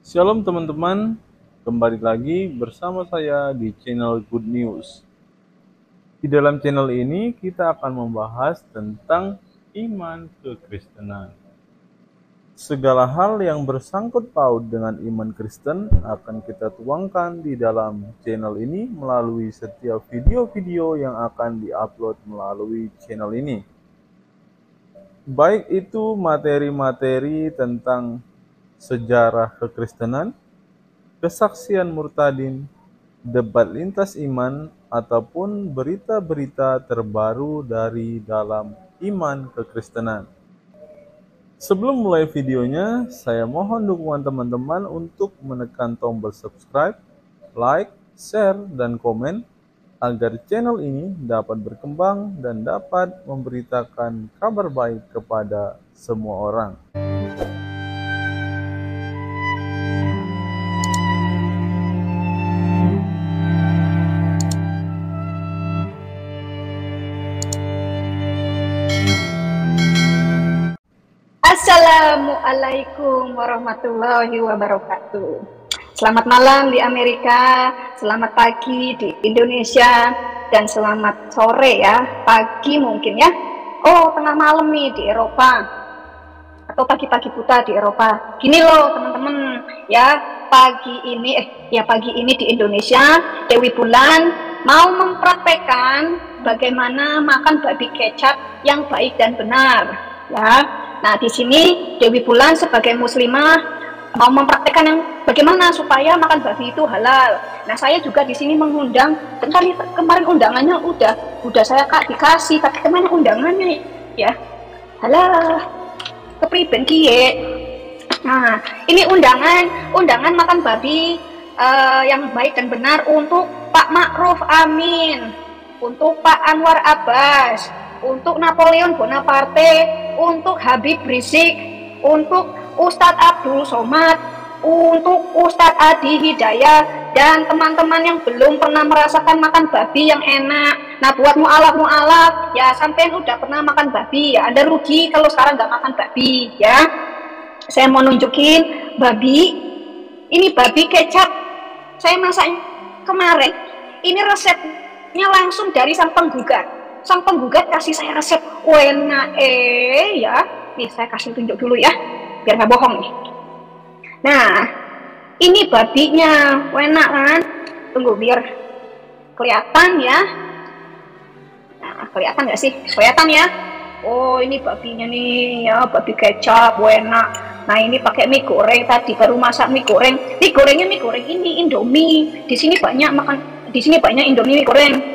Shalom teman-teman, kembali lagi bersama saya di channel Good News. Di dalam channel ini kita akan membahas tentang iman kekristenan. Segala hal yang bersangkut paut dengan iman Kristen akan kita tuangkan di dalam channel ini melalui setiap video-video yang akan diupload melalui channel ini. Baik itu materi-materi tentang sejarah kekristenan, kesaksian murtadin, debat lintas iman, ataupun berita-berita terbaru dari dalam iman kekristenan. Sebelum mulai videonya, saya mohon dukungan teman-teman untuk menekan tombol subscribe, like, share, dan komen agar channel ini dapat berkembang dan dapat memberitakan kabar baik kepada semua orang. Assalamualaikum warahmatullahi wabarakatuh. Selamat malam di Amerika, selamat pagi di Indonesia, dan selamat sore ya, pagi mungkin ya. Oh, tengah malam nih di Eropa, atau pagi-pagi buta di Eropa. Gini loh teman-teman ya, pagi ini di Indonesia, Dewi Bulan mau mempraktekkan bagaimana makan babi kecap yang baik dan benar ya. Nah, di sini Dewi Bulan sebagai muslimah mau mempraktekkan yang bagaimana supaya makan babi itu halal. Nah, saya juga di sini mengundang, dan kemarin undangannya udah saya dikasih, tapi kemana undangannya ya? Halah, kepriben kie. Nah, ini undangan makan babi yang baik dan benar untuk Pak Ma'ruf Amin, untuk Pak Anwar Abbas, untuk Napoleon Bonaparte, untuk Habib Rizik, untuk Ustadz Abdul Somad, untuk Ustadz Adi Hidayat, dan teman-teman yang belum pernah merasakan makan babi yang enak. Nah, buat mu'alaf ya, sampai udah pernah makan babi ya, Anda rugi kalau sekarang nggak makan babi ya. Saya mau nunjukin babi, ini babi kecap saya masak kemarin. Ini resepnya langsung dari sang penggugat kasih saya resep. Enak ya. Nih saya kasih tunjuk dulu ya, biar nggak bohong nih. Nah, ini babinya, enak kan? Tunggu biar kelihatan ya. Nah, kelihatan nggak sih? Kelihatan ya. Oh, ini babinya nih ya, babi kecap, enak. Nah, ini pakai mie goreng, tadi baru masak mie goreng. Mie gorengnya mie goreng ini Indomie. Di sini banyak Indomie mie goreng.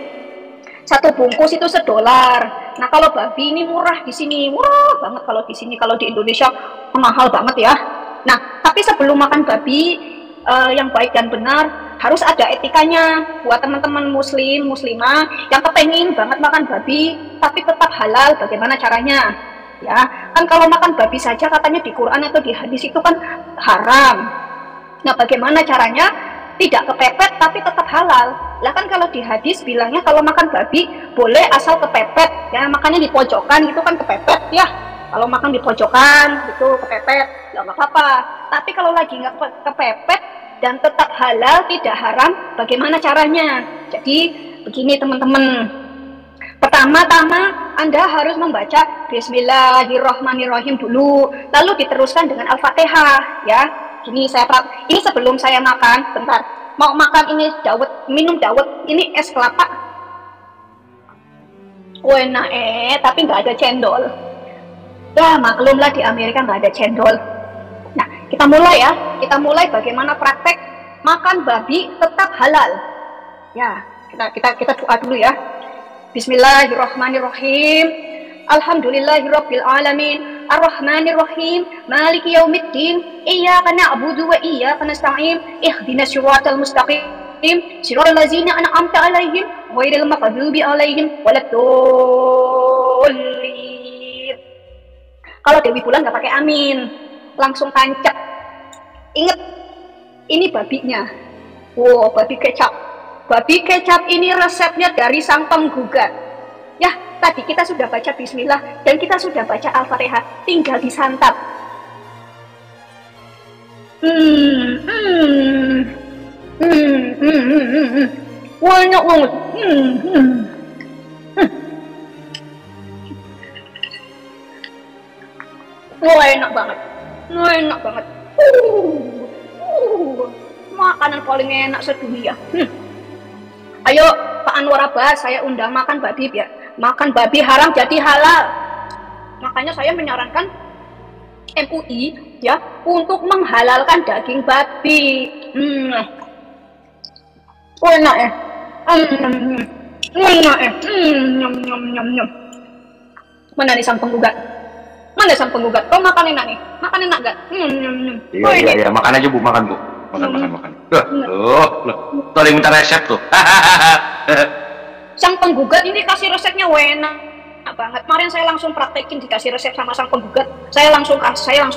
Satu bungkus itu $1. Nah, kalau babi ini murah di sini, murah banget kalau di sini. Kalau di Indonesia mahal banget ya. Nah, tapi sebelum makan babi yang baik dan benar, harus ada etikanya. Buat teman-teman muslim, muslimah yang kepengen banget makan babi tapi tetap halal, bagaimana caranya? Ya, kan kalau makan babi saja katanya di Quran atau di hadis itu kan haram. Nah, bagaimana caranya tidak kepepet tapi tetap halal? Lah kan kalau di hadis bilangnya kalau makan babi boleh asal kepepet ya, makanya di pojokan itu kan kepepet ya. Kalau makan di pojokan itu kepepet, ya nggak apa-apa. Tapi kalau lagi nggak kepepet dan tetap halal, tidak haram, bagaimana caranya? Jadi begini teman-teman. Pertama-tama Anda harus membaca Bismillahirrahmanirrahim dulu, lalu diteruskan dengan Al-Fatihah ya. Ini sebelum saya makan, bentar. Mau makan ini minum dawet, ini es kelapa. Enak tapi nggak ada cendol. Ya maklumlah di Amerika nggak ada cendol. Nah, kita mulai bagaimana praktek makan babi tetap halal. Ya, kita doa dulu ya. Bismillahirrahmanirrahim. Alhamdulillahirabbil alamin. Ar-Rahmanir-Rahim, Maliki Yaumiddin, Iyyaka na'budu wa iyyaka nasta'in, Ihdinas siratal mustaqim, siratal ladzina an'amta 'alaihim, ghairil maghdubi 'alaihim waladdallin. Kalau Dewi Bulan nggak pakai amin, langsung tancap. Ingat, ini babinya. Wow, babi kecap. Babi kecap ini resepnya dari sang penggugat. Ya, tadi kita sudah baca bismillah dan kita sudah baca Al-Fatihah, tinggal disantap. Wah, enak banget. Wah, enak banget. Wah, enak banget. Makanan paling enak sedunia. Ayo, Pak Anwar Abbas, saya undang makan babi biar makan babi haram jadi halal. Makanya saya menyarankan MUI ya untuk menghalalkan daging babi. Enak ya. Enak ya. Mana nih sang penggugat? Mana sang penggugat? Kau makan enak nih? Makan enak gak? Iya, makan aja Bu, makan Bu. Makan. Loh. Tuh ada yang minta resep tuh. Sang penggugat ini kasih resepnya enak banget. Kemarin saya langsung praktekin dikasih resep sama sang penggugat. Saya langsung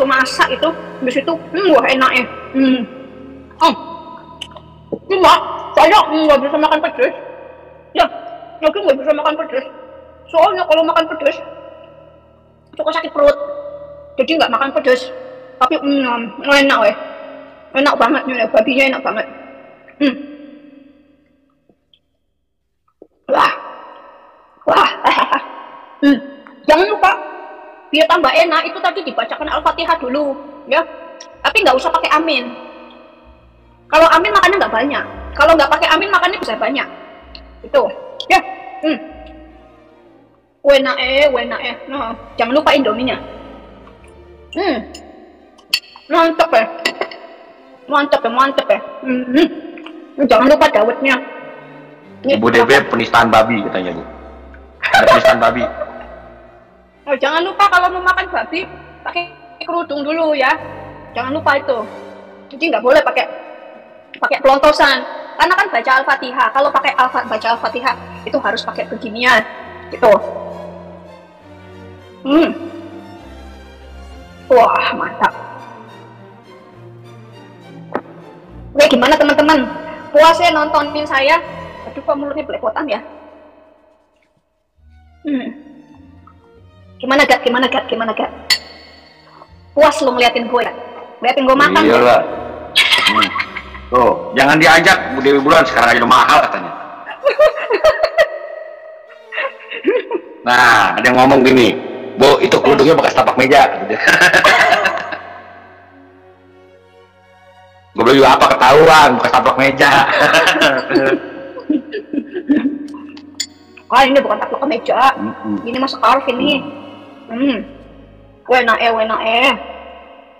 masak itu. Habis itu, wah enak ya. Cuma saya nggak bisa makan pedas. Ya, aku nggak bisa makan pedas. Soalnya kalau makan pedas suka sakit perut. Jadi nggak makan pedas. Tapi enak weh. Enak banget nih, babinya enak banget. Wah. Jangan lupa biar tambah enak itu tadi dibacakan Al-Fatihah dulu, ya. Tapi nggak usah pakai amin. Kalau amin makannya nggak banyak. Kalau nggak pakai amin makannya bisa banyak. Itu, ya. Enak ya. Nah, jangan lupa Indominya. Mantap ya. Jangan lupa dawetnya. Ibu DB penistaan babi katanya Bu. Ada penistaan babi. Oh, jangan lupa kalau mau makan babi pakai kerudung dulu ya. Jangan lupa itu. Jadi nggak boleh pakai pelontosan. Karena kan baca Al-Fatihah. Kalau pakai baca Al-Fatihah itu harus pakai beginian. Gitu. Wah, mantap. Oke, gimana teman-teman? Puasnya nontonin saya? Aduh, kok mulutnya belepotan ya? Gimana Gat? Puas lo ngeliatin gue ya? Ngeliatin gue makan ya? Iyalah. Tuh, jangan diajak Bu Dewi Bulan, sekarang aja udah mahal katanya. Nah, ada yang ngomong gini, Bu, itu kerudungnya bekas tapak meja. Gue bilang juga apa ketahuan, bekas tapak meja. Ini bukan tapak meja. Ini masuk scarf ini. Enak.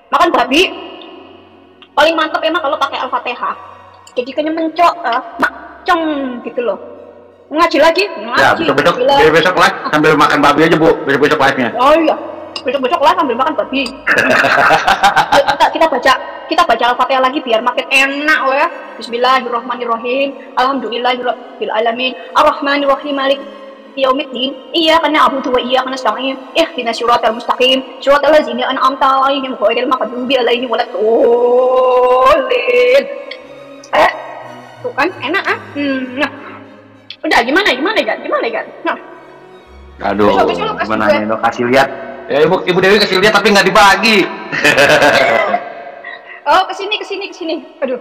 Makan babi paling mantap emang kalau pakai Al-Fatihah. Jadi kayaknya mencok, macem gitu loh. Ngaji lagi. Ya, besok lah sambil makan babi aja Bu, besok live-nya. Oh iya, besok lah sambil makan babi. kita baca Al-Fatihah lagi biar makin enak ya. Bismillahirrahmanirrahim. Alhamdulillahirabbil alamin. Arrahmanirrahim. Maliki yaumiddin. Iyyaka na'budu wa iyyaka nasta'in. Ihdinas siratal mustaqim. Siratal ladzina an'amta 'alaihim ghairil maghdubi 'alaihim waladdallin. Tuh kan enak Nah. Udah gimana kan? Nah. Aduh, gimana nih? Kasih lihat. Ya, Ibu Dewi kasih lihat tapi nggak dibagi. Oh, kesini. Aduh,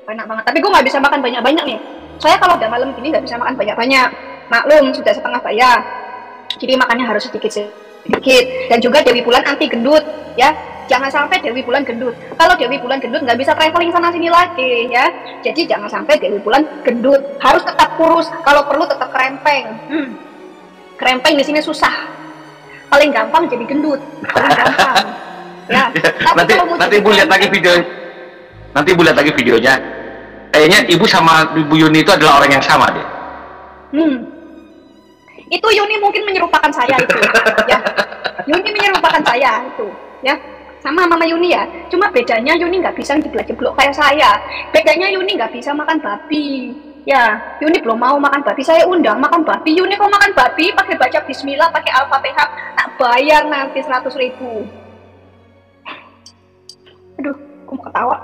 enak banget. Tapi gue nggak bisa makan banyak-banyak nih. Saya kalau udah malam gini nggak bisa makan banyak-banyak. Maklum, sudah setengah bayar. Jadi makannya harus sedikit. Dan juga Dewi Bulan anti gendut, ya. Jangan sampai Dewi Bulan gendut. Kalau Dewi Bulan gendut nggak bisa traveling sana sini lagi, ya. Jadi jangan sampai Dewi Bulan gendut. Harus tetap kurus. Kalau perlu tetap kerempeng. Kerempeng di sini susah. Paling gampang jadi gendut. Paling gampang. Ya. Nanti Ibu lihat lagi video. Nanti Ibu lihat lagi videonya. Kayaknya Ibu sama Ibu Yuni itu adalah orang yang sama deh. Itu Yuni mungkin menyerupakan saya itu. Ya. Yuni menyerupakan saya itu. Ya. Sama Mama Yuni ya. Cuma bedanya Yuni nggak bisa jeblok-jeblok kayak saya. Bedanya Yuni nggak bisa makan babi. Ya, Yuni belum mau makan babi. Saya undang makan babi. Yuni kok makan babi pakai baca Bismillah, pakai Al-Fatihah, tak bayar nanti 100.000. Aduh, aku mau ketawa.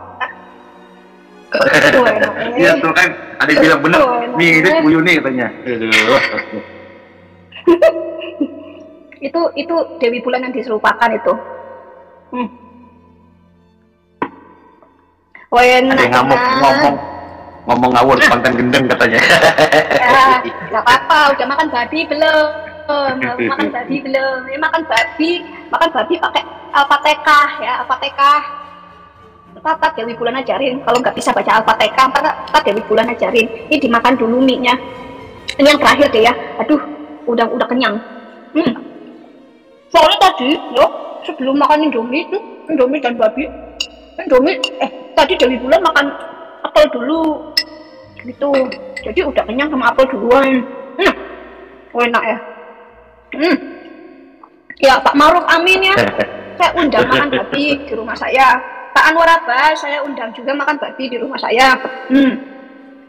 Iya tuh kan, ada yang bilang bener. Mirip Bu Yuni katanya. Itu Dewi Bulan yang diserupakan itu. Ada yang ngomong. ngomong ngawur konten gendeng katanya. Ya, nggak apa-apa. Udah makan babi belum? Makan babi belum? Ini makan babi pakai Al-Fatihah ya, Al-Fatihah. Tata Dewi Bulan ajarin. Kalau nggak bisa baca Al-Fatihah, Tata Dewi Bulan ajarin. Ini dimakan dulu mie-nya. Ini yang terakhir deh ya. Aduh, udah kenyang. Soalnya tadi, sebelum makan Indomie dan babi, tadi Dewi Bulan makan apel dulu, gitu. Jadi udah kenyang sama apel duluan. Enak ya. Ya Pak Maruf Amin ya. Saya undang makan babi di rumah saya. Pak Anwar Abbas saya undang juga makan babi di rumah saya.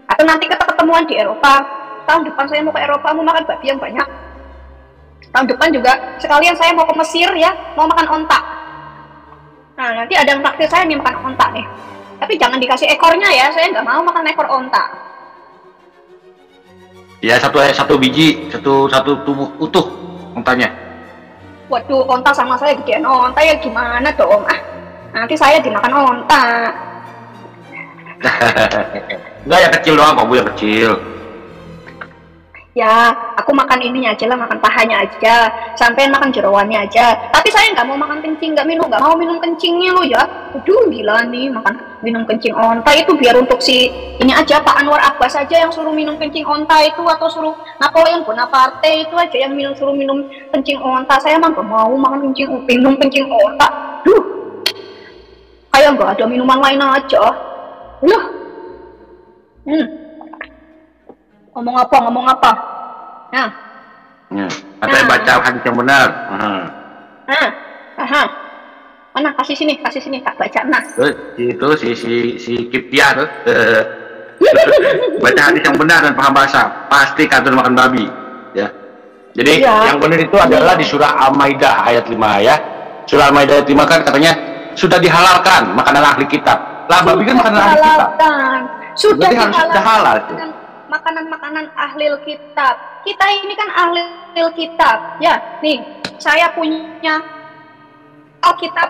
Atau nanti kita ketemuan di Eropa. Tahun depan saya mau ke Eropa, mau makan babi yang banyak. Tahun depan juga sekalian saya mau ke Mesir ya, mau makan onta. Nah nanti ada yang traktir saya nih makan onta nih. Tapi jangan dikasih ekornya ya, saya nggak mau makan ekor onta. Ya satu biji, satu tubuh utuh ontanya. Waduh, onta sama saya gedean onta ya gimana dong? Nanti saya dimakan onta. Enggak ya kecil doang kok Bu, ya kecil. Ya, aku makan ininya aja lah, makan pahanya aja, sampai makan jeroannya aja. Tapi saya nggak mau makan kencing, nggak mau minum kencingnya lo ya. Aduh, gila nih, minum kencing onta itu biar untuk si ini aja Pak Anwar Abbas aja yang suruh minum kencing onta itu, atau suruh Napoleon Bonaparte itu aja yang suruh minum kencing onta. Saya mah nggak mau minum kencing onta. Duh, kayak nggak ada minuman lain aja. Loh, ngomong apa? Nah, katanya baca hadis yang benar. Mana kasih sini tak baca. Nah, itu si Kiptia tuh. Baca hadis yang benar dan paham bahasa, pasti kantun makan babi, ya. Jadi yang benar itu adalah di surah Al-Maidah ayat 5 ya. Surah Al-Maidah ayat 5 kan katanya sudah dihalalkan makanan ahli kitab. Lah babi kan makanan ahli kitab. Sudah dihalalkan. Makanan ahli kitab. Kita ini kan ahli kitab ya. Nih, saya punya Alkitab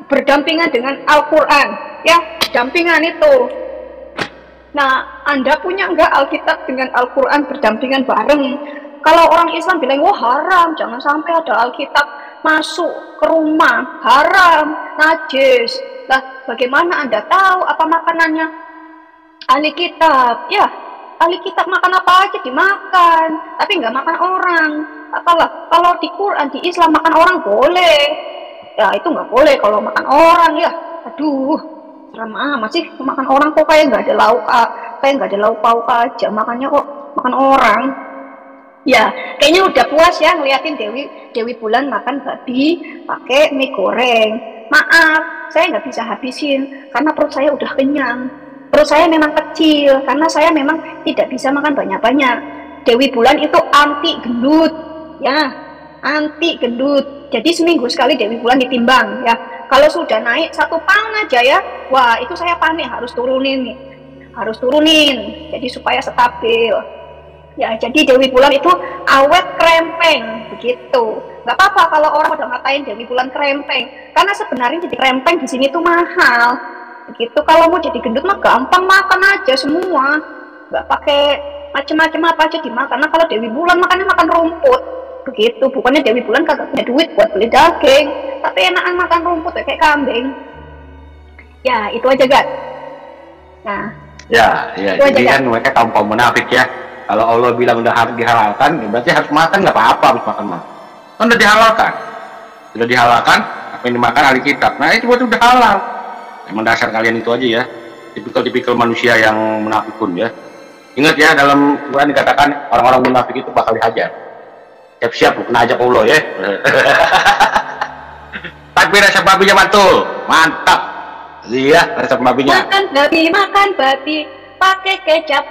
berdampingan dengan Al-Quran ya, dampingan itu. Nah, Anda punya enggak Alkitab dengan Al-Quran berdampingan bareng? Kalau orang Islam bilang, wah haram, jangan sampai ada Alkitab masuk ke rumah, haram, najis. Lah, bagaimana Anda tahu apa makanannya ahli kitab? Ya, ahli kitab makan apa aja dimakan, tapi nggak makan orang. Kalau di Quran, di Islam makan orang boleh. Ya itu nggak boleh kalau makan orang ya. Aduh, serem amat sih makan orang kok kayak nggak ada lauk pauk aja makannya kok makan orang. Ya, kayaknya udah puas ya ngeliatin Dewi Bulan makan babi pakai mie goreng. Maaf, saya nggak bisa habisin karena perut saya udah kenyang. Perut saya memang kecil karena saya memang tidak bisa makan banyak-banyak. Dewi Bulan itu anti gendut, ya, anti gendut. Jadi seminggu sekali Dewi Bulan ditimbang, ya. Kalau sudah naik 1 pound aja ya, wah itu saya panik harus turunin nih, harus turunin. Jadi supaya stabil. Ya, jadi Dewi Bulan itu awet krempeng, begitu. Nggak apa-apa kalau orang udah ngatain Dewi Bulan krempeng, karena sebenarnya jadi krempeng di sini tuh mahal. Begitu. Kalau mau jadi gendut mah gampang, makan aja semua, nggak pakai macam-macam apa aja dimakan. Karena kalau Dewi Bulan makannya makan rumput, begitu. Bukannya Dewi Bulan kagak punya duit buat beli daging, tapi enakan makan rumput ya, kayak kambing. Ya itu aja Gat. Nah, ya jadi kan mereka kaum munafik ya. Kalau Allah bilang udah harus dihalalkan, berarti harus makan, nggak apa-apa habis makan mah. Kan udah dihalalkan, apa yang dimakan ahli kitab. Nah itu udah halal. Emang dasar kalian itu aja ya, tipikal manusia yang munafikun ya. Ingat ya, dalam Quran dikatakan orang-orang munafik itu bakal dihajar. Siap-siap kena ajak Allah ya. Takbir resep babinya mantul, mantap. Iya, resep babinya. Makan babi, pakai kecap,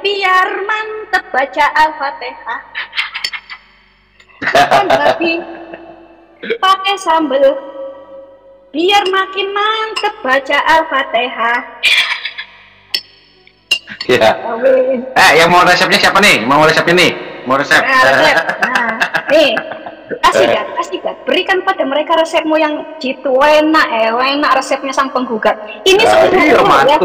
biar mantep baca Al-Fatihah. Makan babi, pakai sambel, biar makin mantep baca Al-Fatihah. Ya. Yang mau resepnya siapa nih? Mau resepnya nih? Mau resep? Nah, nih, kasih Gat. Berikan pada mereka resepmu yang jitu enak resepnya sang penggugat. Ini sebenarnya ya.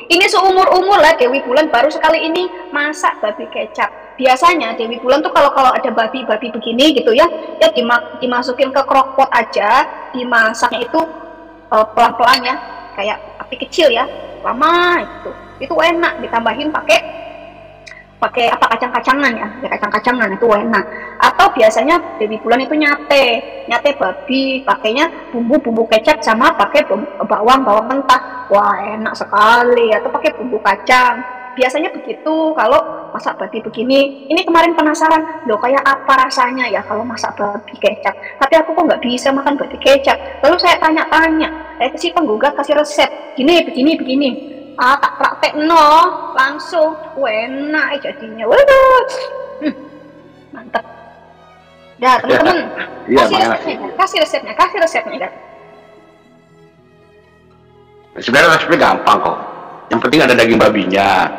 Ini seumur-umur lah Dewi Bulan baru sekali ini masak babi kecap. Biasanya Dewi Bulan tuh kalau ada babi-babi begini gitu ya, ya dimasukin ke crockpot aja, dimasaknya itu pelan-pelan ya, kayak api kecil ya, lama itu enak. Ditambahin pakai apa, kacang-kacangan ya, kacang-kacangan itu enak. Atau biasanya Dewi Bulan itu nyate babi, pakainya bumbu kecap sama pakai bawang mentah. Wah, enak sekali. Atau pakai bumbu kacang. Biasanya begitu kalau masak babi begini. Ini kemarin penasaran, loh kayak apa rasanya ya kalau masak babi kecap. Tapi aku kok nggak bisa makan babi kecap. Lalu saya tanya-tanya, si penggugat kasih resep, begini. Tak praktek langsung enak jadinya. Waduh, mantap. Ya teman-teman, kasih resepnya kan. Sebenarnya resepnya gampang kok. Yang penting ada daging babinya,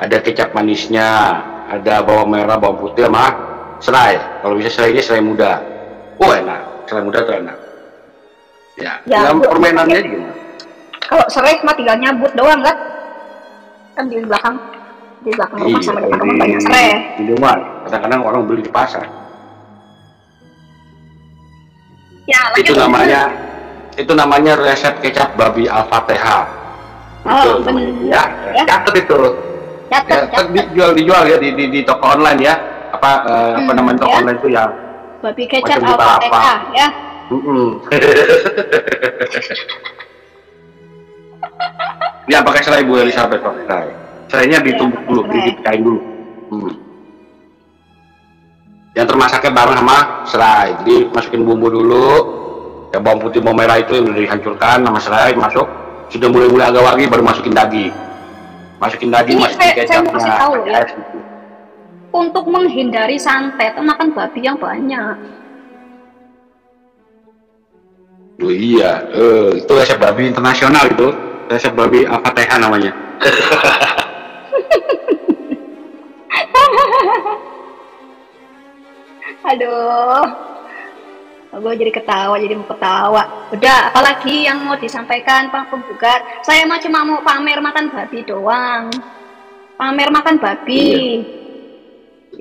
ada kecap manisnya, ada bawang merah, bawang putih sama serai. Kalau bisa serainya serai muda. Enak, serai muda tuh enak. Ya permainannya gimana? Kalau serai mah tinggal nyabut doang kan di belakang rumah sama teman-teman banyak serai. Di rumah kadang-kadang orang beli di pasar. Ya, itu namanya resep kecap babi Al-Fatihah. Oh, benar. Ya, catat itu. Catat. Dijual ya di toko online ya. Apa namanya toko online itu ya? Babi kecap Al-Fatihah ya. Ya pakai serai Bu Elizabeth, pakai serai. Serainya ditumbuk dulu, dipicahin dulu. Yang termasaknya bareng sama serai. Jadi masukin bumbu dulu. Ya bawang putih, bawang merah itu yang udah dihancurkan sama serai masuk. Sudah mulai agak wangi baru masukin daging. Masukin kecapnya. Saya mau kasih tahu ya. Untuk menghindari santet, makan babi yang banyak. Oh iya, itu resep babi internasional itu. Resep babi Al-Fatihah namanya. Aduh, gue jadi mau ketawa. Udah, apalagi yang mau disampaikan Pak Penggugat? Saya mah cuma mau pamer makan babi doang. Pamer makan babi.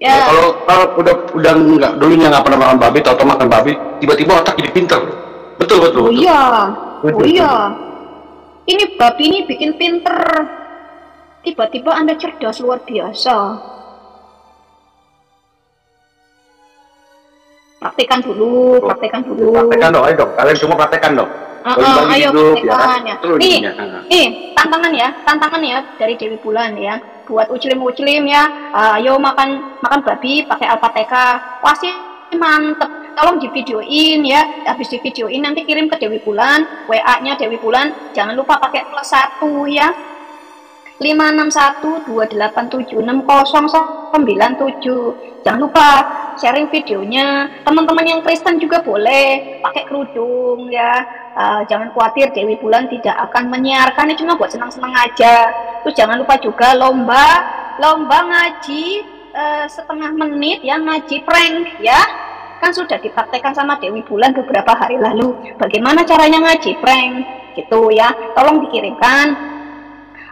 Iya. Ya. Kalau udah dulunya nggak pernah makan babi, tau makan babi, tiba-tiba otak jadi pinter. Betul. Oh iya. Ini babi ini bikin pinter. Tiba-tiba Anda cerdas luar biasa. Praktekan dulu. Praktekan dong, ayo dong. Kalian semua praktekan dong. Ayo praktekan ya. Nih, tantangan ya dari Dewi Bulan ya. Buat uclim ya. Ayo makan babi pakai Al-Fatihah. Pasti mantep. Tolong di videoin ya, habis di videoin nanti kirim ke Dewi Bulan, WA-nya Dewi Bulan, jangan lupa pakai +1 ya, 56128766097. Jangan lupa sharing videonya. Teman-teman yang Kristen juga boleh pakai kerudung ya. Jangan khawatir, Dewi Bulan tidak akan menyiarkan, ini cuma buat senang-senang aja. Terus jangan lupa juga lomba ngaji setengah menit ya, ngaji prank ya. Kan sudah dipraktekkan sama Dewi Bulan beberapa hari lalu bagaimana caranya ngaji prank gitu ya. Tolong dikirimkan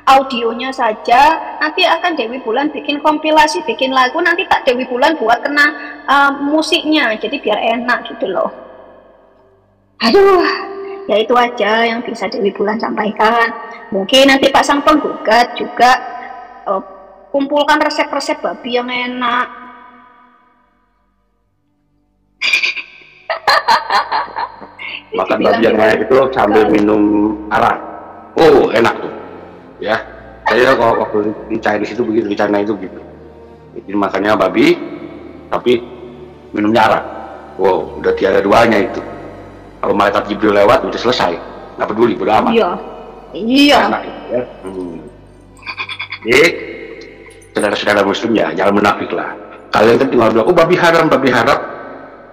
audionya saja, nanti akan Dewi Bulan bikin kompilasi, bikin lagu, nanti tak Dewi Bulan buat kena musiknya, jadi biar enak gitu loh. Aduh, ya itu aja yang bisa Dewi Bulan sampaikan. Mungkin nanti Pak Sang Penggugat juga kumpulkan resep-resep babi yang enak. Makan babi yang enak itu sambil minum arak. Enak tuh ya. Saya kalau waktu di Chinese itu begitu, di China itu begitu. Jadi makannya babi tapi minumnya arak. Udah tiada duanya itu. Kalau malaikat Jibril lewat udah selesai, nggak peduli, bodo amat. Iya. Enak, ya. Jadi saudara-saudara Muslim ya, jangan munafik lah. Kalian kan tinggal bilang, babi haram,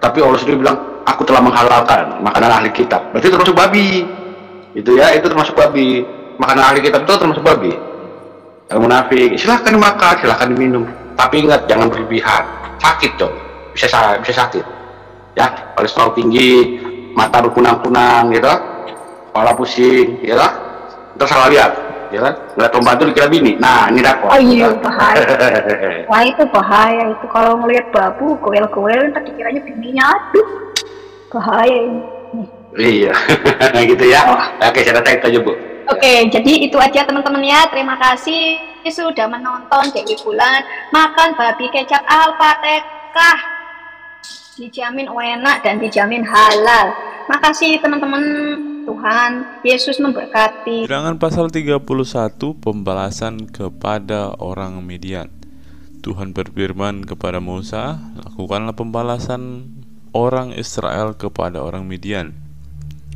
tapi Allah sendiri bilang, aku telah menghalalkan makanan ahli kitab. Berarti termasuk babi. Itu ya, itu termasuk babi. Makanan ahli kitab itu termasuk babi. Jangan munafik. Silahkan makan, silahkan diminum. Tapi ingat, jangan berlebihan. Sakit dong. Bisa sakit. Ya, kolesterol tinggi, mata berkunang-kunang, gitu. Kepala pusing, gitu. Ntar salah lihat. ya kan? Ngeliat pembantu dikira bini. Nah, ini repot. Oh iya, bahaya. Wah, itu bahaya itu. Kalau ngelihat babu, goel-goel, ntar dikiranya bininya. Aduh, bahaya ini. Iya, gitu ya. Oke, saya rasa itu aja, Bu. Oke, jadi itu aja teman-teman ya. Terima kasih sudah menonton Dewi Bulan makan babi kecap Al-Fatihah. Dijamin enak dan dijamin halal. Makasih teman-teman. Tuhan Yesus memberkati. Bilangan pasal 31, pembalasan kepada orang Midian. Tuhan berfirman kepada Musa, lakukanlah pembalasan orang Israel kepada orang Midian.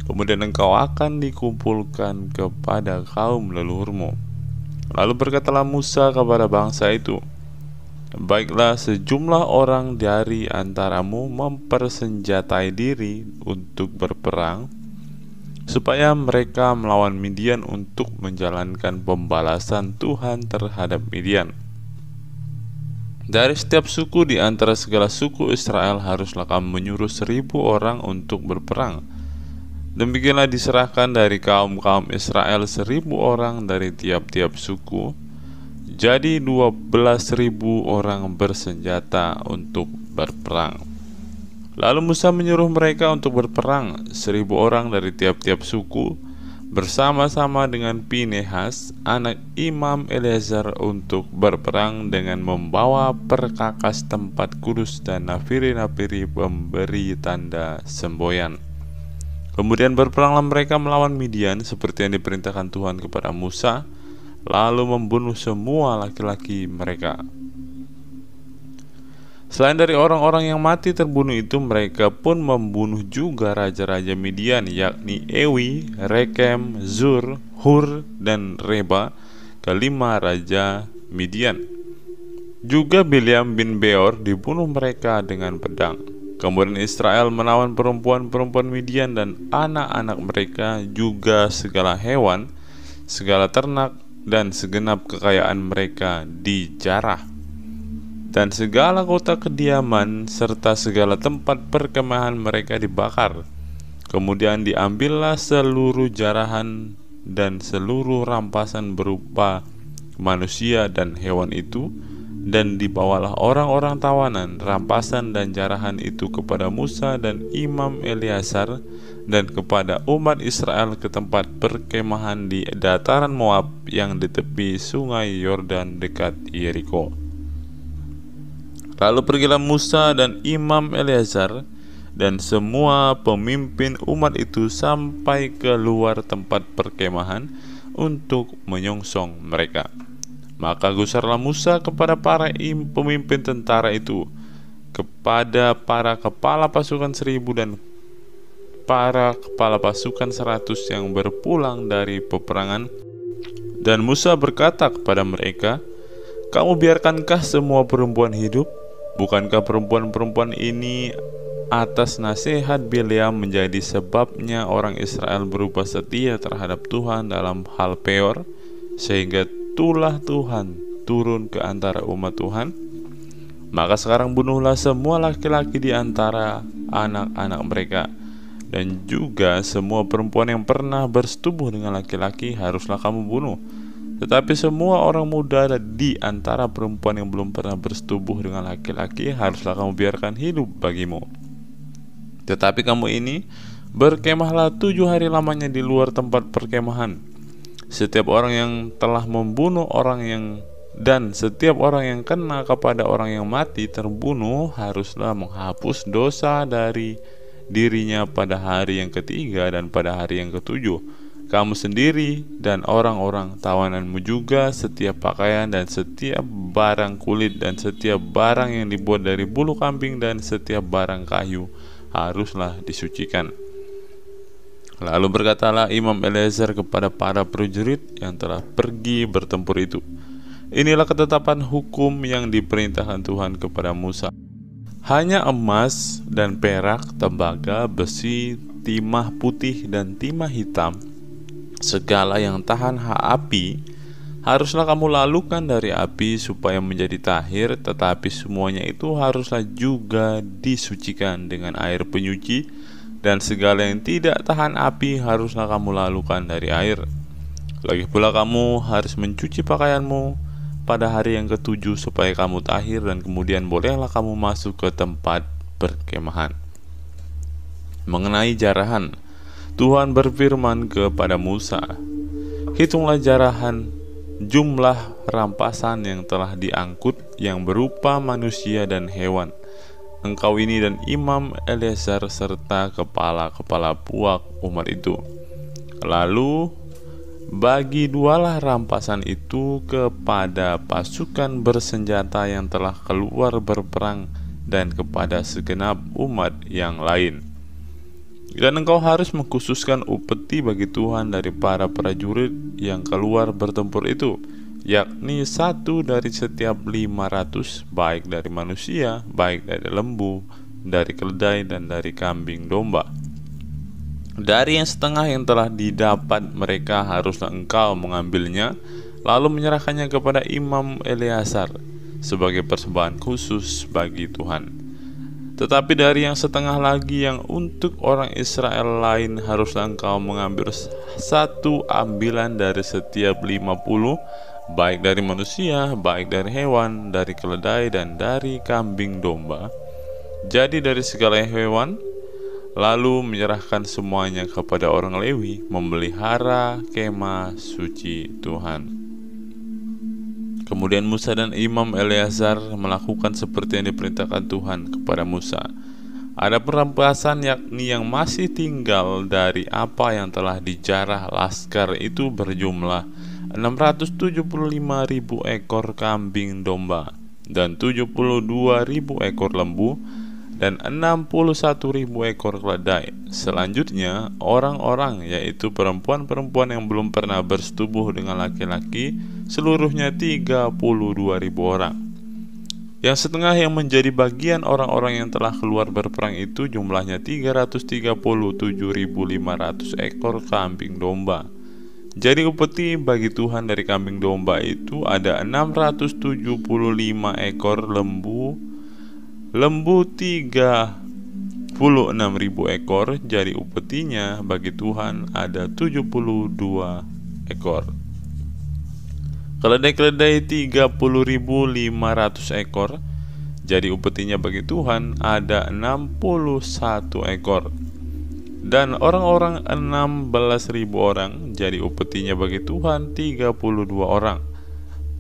Kemudian engkau akan dikumpulkan kepada kaum leluhurmu. Lalu berkatalah Musa kepada bangsa itu, baiklah, sejumlah orang dari antaramu mempersenjatai diri untuk berperang, supaya mereka melawan Midian untuk menjalankan pembalasan Tuhan terhadap Midian. Dari setiap suku di antara segala suku Israel haruslah kamu menyuruh 1.000 orang untuk berperang. Demikianlah diserahkan dari kaum-kaum Israel 1.000 orang dari tiap-tiap suku. Jadi 12.000 orang bersenjata untuk berperang. Lalu Musa menyuruh mereka untuk berperang 1.000 orang dari tiap-tiap suku bersama-sama dengan Pinehas, anak Imam Eleazar, untuk berperang dengan membawa perkakas tempat kudus dan nafiri-nafiri pemberi tanda semboyan. Kemudian berperanglah mereka melawan Midian seperti yang diperintahkan Tuhan kepada Musa, lalu membunuh semua laki-laki mereka. Selain dari orang-orang yang mati terbunuh itu, mereka pun membunuh juga raja-raja Midian, yakni Ewi, Rekem, Zur, Hur, dan Reba, kelima raja Midian. Juga Bileam bin Beor dibunuh mereka dengan pedang. Kemudian Israel menawan perempuan-perempuan Midian dan anak-anak mereka, juga segala hewan, segala ternak, dan segenap kekayaan mereka dijarah. Dan segala kota kediaman serta segala tempat perkemahan mereka dibakar. Kemudian diambillah seluruh jarahan dan seluruh rampasan berupa manusia dan hewan itu, dan dibawalah orang-orang tawanan, rampasan dan jarahan itu kepada Musa dan Imam Eleazar dan kepada umat Israel ke tempat perkemahan di dataran Moab yang di tepi sungai Yordan dekat Yeriko. Lalu pergilah Musa dan Imam Eleazar dan semua pemimpin umat itu sampai ke luar tempat perkemahan untuk menyongsong mereka. Maka gusarlah Musa kepada para pemimpin tentara itu, kepada para kepala pasukan 1.000 dan para kepala pasukan 100 yang berpulang dari peperangan. Dan Musa berkata kepada mereka, kamu biarkankah semua perempuan hidup? Bukankah perempuan-perempuan ini atas nasihat Bileam menjadi sebabnya orang Israel berubah setia terhadap Tuhan dalam hal Peor, sehingga tulah Tuhan turun ke antara umat Tuhan? Maka sekarang bunuhlah semua laki-laki di antara anak-anak mereka, dan juga semua perempuan yang pernah bersetubuh dengan laki-laki haruslah kamu bunuh. Tetapi semua orang muda di antara perempuan yang belum pernah bersetubuh dengan laki-laki haruslah kamu biarkan hidup bagimu. Tetapi kamu ini berkemahlah 7 hari lamanya di luar tempat perkemahan. Setiap orang yang telah membunuh orang dan setiap orang yang kena kepada orang yang mati terbunuh haruslah menghapus dosa dari dirinya pada hari yang ketiga dan pada hari yang ketujuh. Kamu sendiri dan orang-orang tawananmu juga, setiap pakaian dan setiap barang kulit dan setiap barang yang dibuat dari bulu kambing dan setiap barang kayu haruslah disucikan. Lalu berkatalah Imam Eleazar kepada para prajurit yang telah pergi bertempur itu, inilah ketetapan hukum yang diperintahkan Tuhan kepada Musa. Hanya emas dan perak, tembaga, besi, timah putih dan timah hitam, segala yang tahan api, haruslah kamu lalukan dari api supaya menjadi tahir, tetapi semuanya itu haruslah juga disucikan dengan air penyuci, dan segala yang tidak tahan api haruslah kamu lalukan dari air. Lagi pula kamu harus mencuci pakaianmu pada hari yang ketujuh supaya kamu tahir, dan kemudian bolehlah kamu masuk ke tempat perkemahan. Mengenai jarahan, Tuhan berfirman kepada Musa, hitunglah jarahan jumlah rampasan yang telah diangkut yang berupa manusia dan hewan. Engkau ini dan Imam Eleazar serta kepala-kepala puak umat itu. Lalu bagi dualah rampasan itu kepada pasukan bersenjata yang telah keluar berperang dan kepada segenap umat yang lain. Dan engkau harus mengkhususkan upeti bagi Tuhan dari para prajurit yang keluar bertempur itu, yakni 1 dari setiap 500, baik dari manusia, baik dari lembu, dari keledai, dan dari kambing domba. Dari yang setengah yang telah didapat mereka haruslah engkau mengambilnya, lalu menyerahkannya kepada Imam Eleazar sebagai persembahan khusus bagi Tuhan. Tetapi dari yang setengah lagi yang untuk orang Israel lain haruslah engkau mengambil 1 ambilan dari setiap 50, baik dari manusia, baik dari hewan, dari keledai, dan dari kambing domba. Jadi dari segala hewan, lalu menyerahkan semuanya kepada orang Lewi memelihara kemah suci Tuhan. Kemudian Musa dan Imam Eleazar melakukan seperti yang diperintahkan Tuhan kepada Musa. Ada perampasan yakni yang masih tinggal dari apa yang telah dijarah laskar itu berjumlah 675.000 ekor kambing domba dan 72.000 ekor lembu dan 61.000 ekor keledai. Selanjutnya orang-orang, yaitu perempuan-perempuan yang belum pernah bersetubuh dengan laki-laki, seluruhnya 32.000 orang. Yang setengah yang menjadi bagian orang-orang yang telah keluar berperang itu jumlahnya 337.500 ekor kambing domba. Jadi upeti bagi Tuhan dari kambing domba itu ada 675 ekor lembu 36.000 ekor. Jadi upetinya bagi Tuhan ada 72 ekor. Keledai-keledai 30.500 ekor. Jadi upetinya bagi Tuhan ada 61 ekor. Dan orang-orang 16.000 orang. Jadi upetinya bagi Tuhan 32 orang.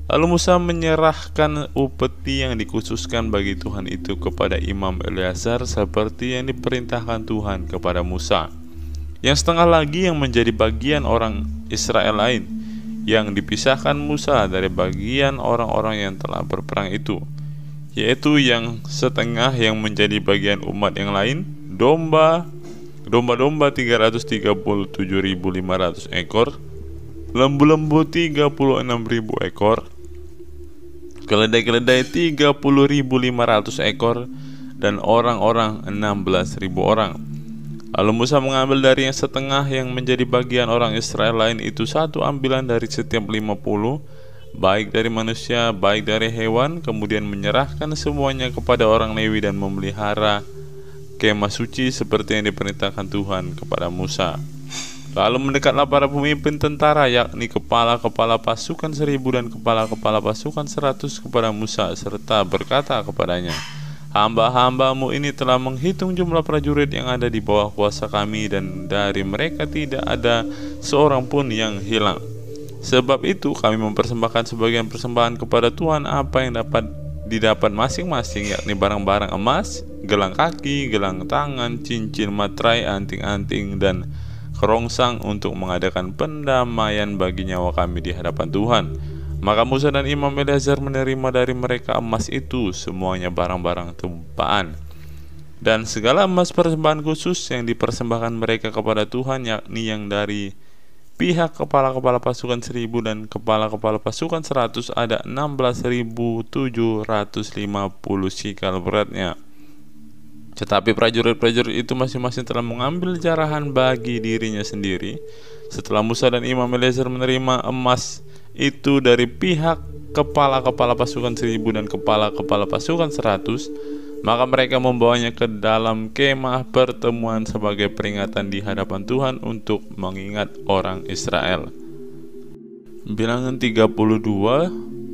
Lalu Musa menyerahkan upeti yang dikhususkan bagi Tuhan itu kepada Imam Eleazar seperti yang diperintahkan Tuhan kepada Musa. Yang setengah lagi yang menjadi bagian orang Israel lain, yang dipisahkan Musa dari bagian orang-orang yang telah berperang itu, yaitu yang setengah yang menjadi bagian umat yang lain, domba-domba 337.500 ekor, lembu-lembu 36.000 ekor, keledai-keledai 30.500 ekor, dan orang-orang 16.000 orang. Lalu Musa mengambil dari yang setengah yang menjadi bagian orang Israel lain itu 1 ambilan dari setiap 50, baik dari manusia, baik dari hewan, kemudian menyerahkan semuanya kepada orang Lewi dan memelihara kemah suci seperti yang diperintahkan Tuhan kepada Musa. Lalu mendekatlah para pemimpin tentara, yakni kepala-kepala pasukan 1.000 dan kepala-kepala pasukan 100 kepada Musa, serta berkata kepadanya, hamba-hambamu ini telah menghitung jumlah prajurit yang ada di bawah kuasa kami, dan dari mereka tidak ada seorang pun yang hilang. Sebab itu kami mempersembahkan sebagian persembahan kepada Tuhan apa yang dapat didapat masing-masing, yakni barang-barang emas, gelang kaki, gelang tangan, cincin, materai, anting-anting, dan kerongsang untuk mengadakan pendamaian bagi nyawa kami di hadapan Tuhan. Maka Musa dan Imam Eleazar menerima dari mereka emas itu, semuanya barang-barang tumpaan, dan segala emas persembahan khusus yang dipersembahkan mereka kepada Tuhan, yakni yang dari pihak kepala-kepala pasukan 1.000 dan kepala-kepala pasukan 100 ada 16.750 sikal beratnya. Tetapi prajurit-prajurit itu masing-masing telah mengambil jarahan bagi dirinya sendiri. Setelah Musa dan Imam Eleazar menerima emas itu dari pihak kepala-kepala pasukan 1.000 dan kepala-kepala pasukan 100, maka mereka membawanya ke dalam kemah pertemuan sebagai peringatan di hadapan Tuhan untuk mengingat orang Israel. Bilangan 32,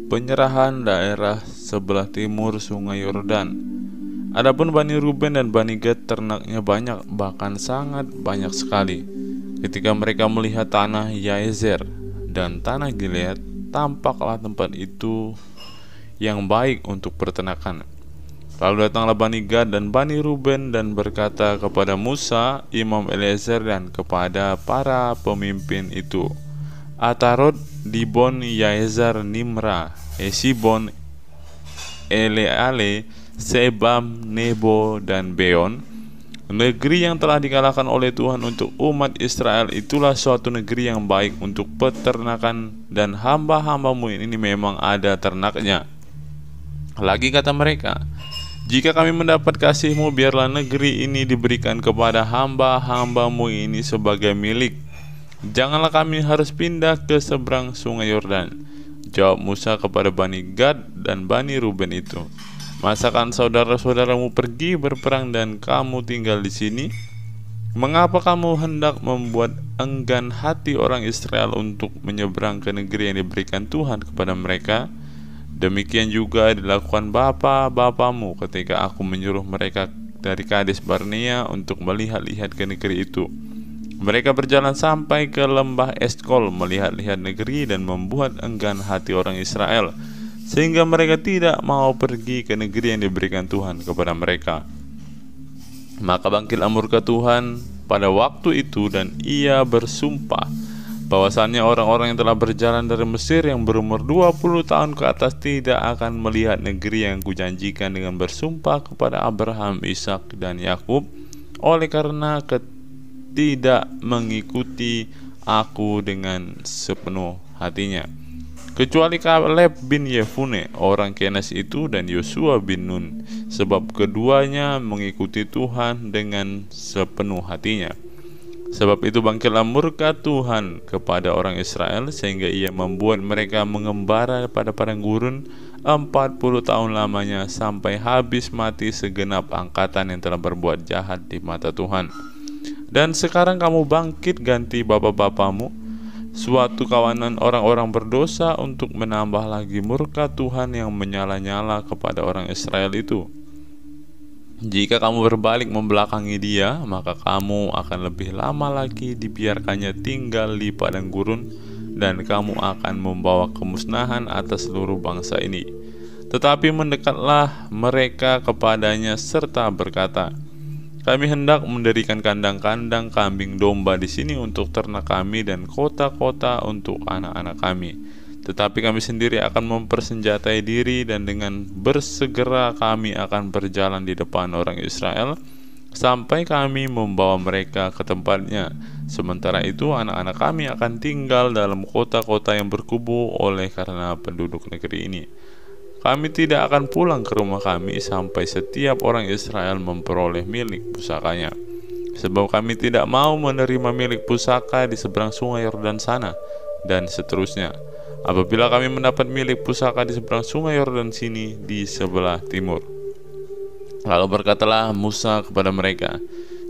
penyerahan daerah sebelah timur Sungai Yordan. Adapun Bani Ruben dan Bani Gad ternaknya banyak, bahkan sangat banyak sekali. Ketika mereka melihat tanah Yaezer dan tanah Gilead, tampaklah tempat itu yang baik untuk peternakan. Lalu datanglah Bani Gad dan Bani Ruben dan berkata kepada Musa, Imam Eliezer, dan kepada para pemimpin itu, Atarot, Dibon, Yaezer, Nimra, Hesibon, Eleale, Sebam, Nebo, dan Beon. Negeri yang telah dikalahkan oleh Tuhan untuk umat Israel itulah suatu negeri yang baik untuk peternakan, dan hamba-hambamu ini memang ada ternaknya. Lagi kata mereka, jika kami mendapat kasih-Mu, biarlah negeri ini diberikan kepada hamba-hambamu ini sebagai milik. Janganlah kami harus pindah ke seberang Sungai Yordan. Jawab Musa kepada Bani Gad dan Bani Ruben itu, masakan saudara-saudaramu pergi berperang dan kamu tinggal di sini? Mengapa kamu hendak membuat enggan hati orang Israel untuk menyeberang ke negeri yang diberikan Tuhan kepada mereka? Demikian juga dilakukan bapa-bapamu ketika aku menyuruh mereka dari Kades Barnea untuk melihat-lihat ke negeri itu. Mereka berjalan sampai ke lembah Eskol melihat-lihat negeri dan membuat enggan hati orang Israel, sehingga mereka tidak mau pergi ke negeri yang diberikan Tuhan kepada mereka. Maka bangkitlah murka Tuhan pada waktu itu, dan ia bersumpah bahwasannya orang-orang yang telah berjalan dari Mesir yang berumur 20 tahun ke atas tidak akan melihat negeri yang kujanjikan dengan bersumpah kepada Abraham, Ishak, dan Yakub, oleh karena tidak mengikuti aku dengan sepenuh hatinya, kecuali Kaleb bin Yefune orang Kenas itu dan Yosua bin Nun, sebab keduanya mengikuti Tuhan dengan sepenuh hatinya. Sebab itu bangkitlah murka Tuhan kepada orang Israel, sehingga ia membuat mereka mengembara pada padang gurun 40 tahun lamanya, sampai habis mati segenap angkatan yang telah berbuat jahat di mata Tuhan. Dan sekarang kamu bangkit ganti bapa-bapamu, suatu kawanan orang-orang berdosa, untuk menambah lagi murka Tuhan yang menyala-nyala kepada orang Israel itu. Jika kamu berbalik membelakangi dia, maka kamu akan lebih lama lagi dibiarkannya tinggal di padang gurun, dan kamu akan membawa kemusnahan atas seluruh bangsa ini. Tetapi mendekatlah mereka kepadanya serta berkata, kami hendak mendirikan kandang-kandang kambing domba di sini untuk ternak kami dan kota-kota untuk anak-anak kami. Tetapi kami sendiri akan mempersenjatai diri, dan dengan bersegera kami akan berjalan di depan orang Israel sampai kami membawa mereka ke tempatnya. Sementara itu anak-anak kami akan tinggal dalam kota-kota yang berkubu oleh karena penduduk negeri ini. Kami tidak akan pulang ke rumah kami sampai setiap orang Israel memperoleh milik pusakanya. Sebab kami tidak mau menerima milik pusaka di seberang Sungai Yordan sana, dan seterusnya. Apabila kami mendapat milik pusaka di seberang Sungai Yordan sini di sebelah timur. Lalu berkatalah Musa kepada mereka,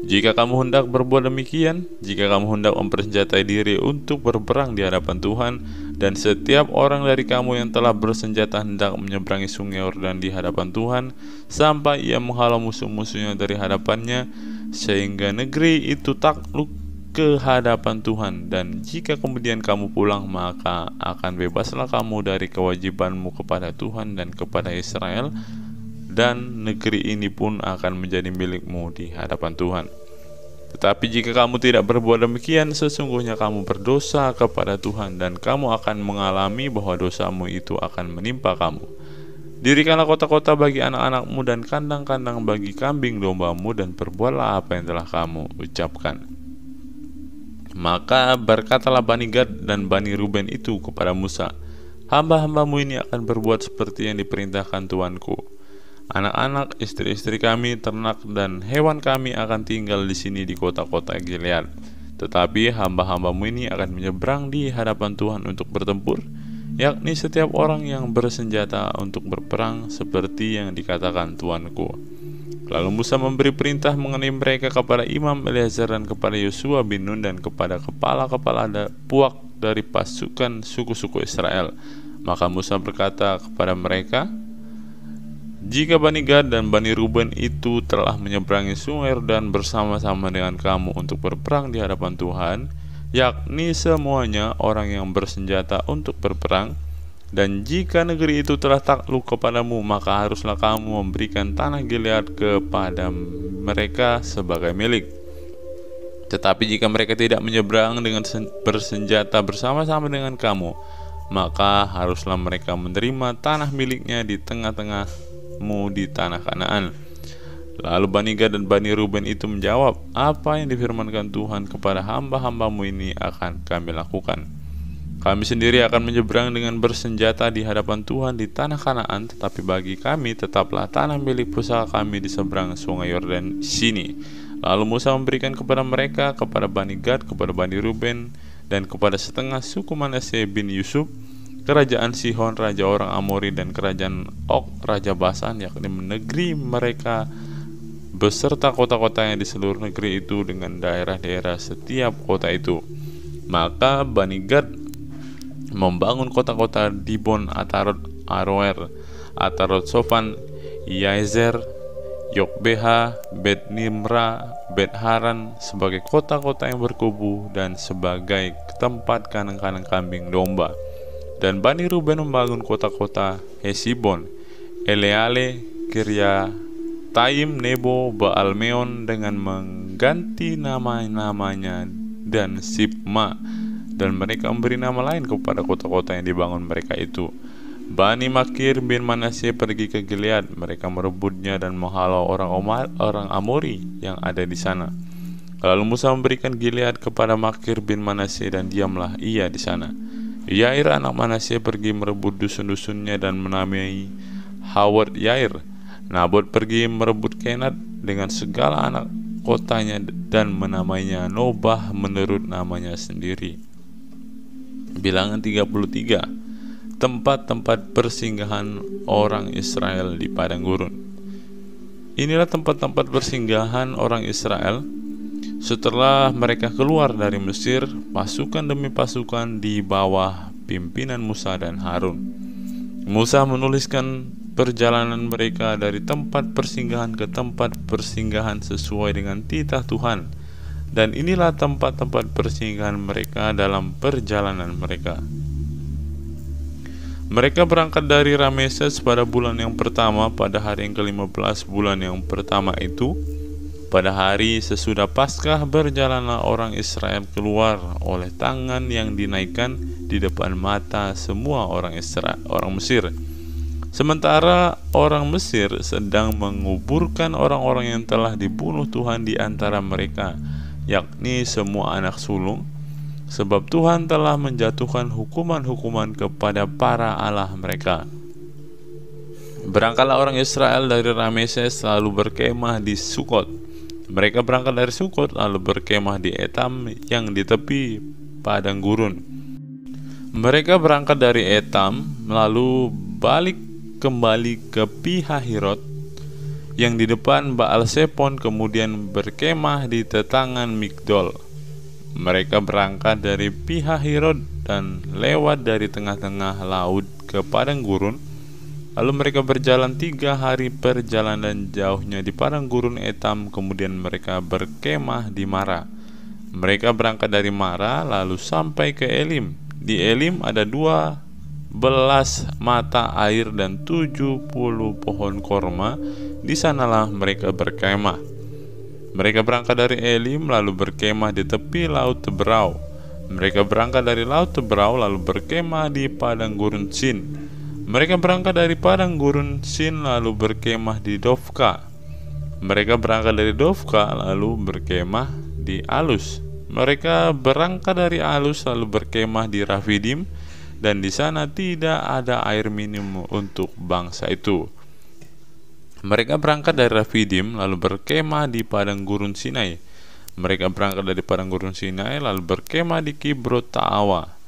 jika kamu hendak berbuat demikian, jika kamu hendak mempersenjatai diri untuk berperang di hadapan Tuhan, dan setiap orang dari kamu yang telah bersenjata hendak menyeberangi Sungai Yordan di hadapan Tuhan, sampai ia menghalau musuh-musuhnya dari hadapannya, sehingga negeri itu takluk ke hadapan Tuhan, dan jika kemudian kamu pulang, maka akan bebaslah kamu dari kewajibanmu kepada Tuhan dan kepada Israel, dan negeri ini pun akan menjadi milikmu di hadapan Tuhan. Tetapi jika kamu tidak berbuat demikian, sesungguhnya kamu berdosa kepada Tuhan, dan kamu akan mengalami bahwa dosamu itu akan menimpa kamu. Dirikanlah kota-kota bagi anak-anakmu dan kandang-kandang bagi kambing dombamu, dan perbuatlah apa yang telah kamu ucapkan. Maka berkatalah Bani Gad dan Bani Ruben itu kepada Musa, hamba-hambamu ini akan berbuat seperti yang diperintahkan Tuanku. Anak-anak, istri-istri kami, ternak, dan hewan kami akan tinggal di sini di kota-kota Gilead. Tetapi hamba-hambamu ini akan menyeberang di hadapan Tuhan untuk bertempur, yakni setiap orang yang bersenjata untuk berperang seperti yang dikatakan Tuanku. Lalu Musa memberi perintah mengenai mereka kepada Imam Eliezer dan kepada Yosua bin Nun dan kepada kepala-kepala puak dari pasukan suku-suku Israel. Maka Musa berkata kepada mereka, jika Bani Gad dan Bani Ruben itu telah menyeberangi sungai Yordan bersama-sama dengan kamu untuk berperang di hadapan Tuhan, yakni semuanya orang yang bersenjata untuk berperang, dan jika negeri itu telah takluk kepadamu, maka haruslah kamu memberikan tanah Gilead kepada mereka sebagai milik. Tetapi jika mereka tidak menyeberang dengan bersenjata bersama-sama dengan kamu, maka haruslah mereka menerima tanah miliknya di tengah-tengahmu di tanah Kanaan. Lalu Bani Gad dan Bani Ruben itu menjawab, apa yang difirmankan Tuhan kepada hamba-hambamu ini akan kami lakukan. Kami sendiri akan menyeberang dengan bersenjata di hadapan Tuhan di tanah Kanaan, tetapi bagi kami tetaplah tanah milik pusaka kami di seberang sungai Yordan sini. Lalu Musa memberikan kepada mereka, kepada Bani Gad, kepada Bani Ruben, dan kepada setengah suku Manasye bin Yusuf, kerajaan Sihon raja orang Amori dan kerajaan Og raja Basan, yakni negeri mereka beserta kota-kotanya di seluruh negeri itu dengan daerah-daerah setiap kota itu. Maka Bani Gad membangun kota-kota Dibon, Atarot, Aroer, Atarot Sofan, Yaezer, Yokbeha, Bet Nimra, Bet Haran sebagai kota-kota yang berkubu dan sebagai tempat kandang-kandang kambing domba. Dan Bani Ruben membangun kota-kota Hesibon, Eleale, Kirya Taim, Nebo, Baalmeon dengan mengganti nama-namanya, dan Sibma, dan mereka memberi nama lain kepada kota-kota yang dibangun mereka itu. Bani Makir bin Manasye pergi ke Gilead, mereka merebutnya dan menghalau orang Amori yang ada di sana. Lalu Musa memberikan Gilead kepada Makir bin Manasye dan diamlah ia di sana. Yair anak Manasye pergi merebut dusun-dusunnya dan menamai Hawat Yair. Nabot pergi merebut Kenat dengan segala anak kotanya dan menamainya Nobah menurut namanya sendiri. Bilangan 33. Tempat-tempat persinggahan orang Israel di padang gurun. Inilah tempat-tempat persinggahan orang Israel setelah mereka keluar dari Mesir, pasukan demi pasukan di bawah pimpinan Musa dan Harun. Musa menuliskan perjalanan mereka dari tempat persinggahan ke tempat persinggahan sesuai dengan titah Tuhan. Dan inilah tempat-tempat persinggahan mereka dalam perjalanan mereka. Mereka berangkat dari Rameses pada bulan yang pertama, pada hari yang ke-15 bulan yang pertama itu. Pada hari sesudah Paskah berjalanlah orang Israel keluar oleh tangan yang dinaikkan di depan mata semua orang Mesir. Sementara orang Mesir sedang menguburkan orang-orang yang telah dibunuh Tuhan di antara mereka, yakni semua anak sulung, sebab Tuhan telah menjatuhkan hukuman-hukuman kepada para allah mereka. Berangkatlah orang Israel dari Rameses lalu berkemah di Sukot. Mereka berangkat dari Sukot lalu berkemah di Etam yang di tepi padang gurun. Mereka berangkat dari Etam lalu balik kembali ke Pihahirot yang di depan Baal Sepon, kemudian berkemah di tetangan Migdol. Mereka berangkat dari Pihahirot dan lewat dari tengah-tengah laut ke padang gurun. Lalu mereka berjalan 3 hari perjalanan jauhnya di padang gurun Etam, kemudian mereka berkemah di Mara. Mereka berangkat dari Mara lalu sampai ke Elim. Di Elim ada 12 mata air dan 70 pohon korma. Di sanalah mereka berkemah. Mereka berangkat dari Elim lalu berkemah di tepi laut Teberau. Mereka berangkat dari laut Teberau lalu berkemah di padang gurun Sin. Mereka berangkat dari padang gurun Sin lalu berkemah di Dofka. Mereka berangkat dari Dofka lalu berkemah di Alus. Mereka berangkat dari Alus lalu berkemah di Rafidim, dan di sana tidak ada air minum untuk bangsa itu. Mereka berangkat dari Rafidim lalu berkemah di padang gurun Sinai. Mereka berangkat dari padang gurun Sinai lalu berkemah di Kibrot Ta'awa.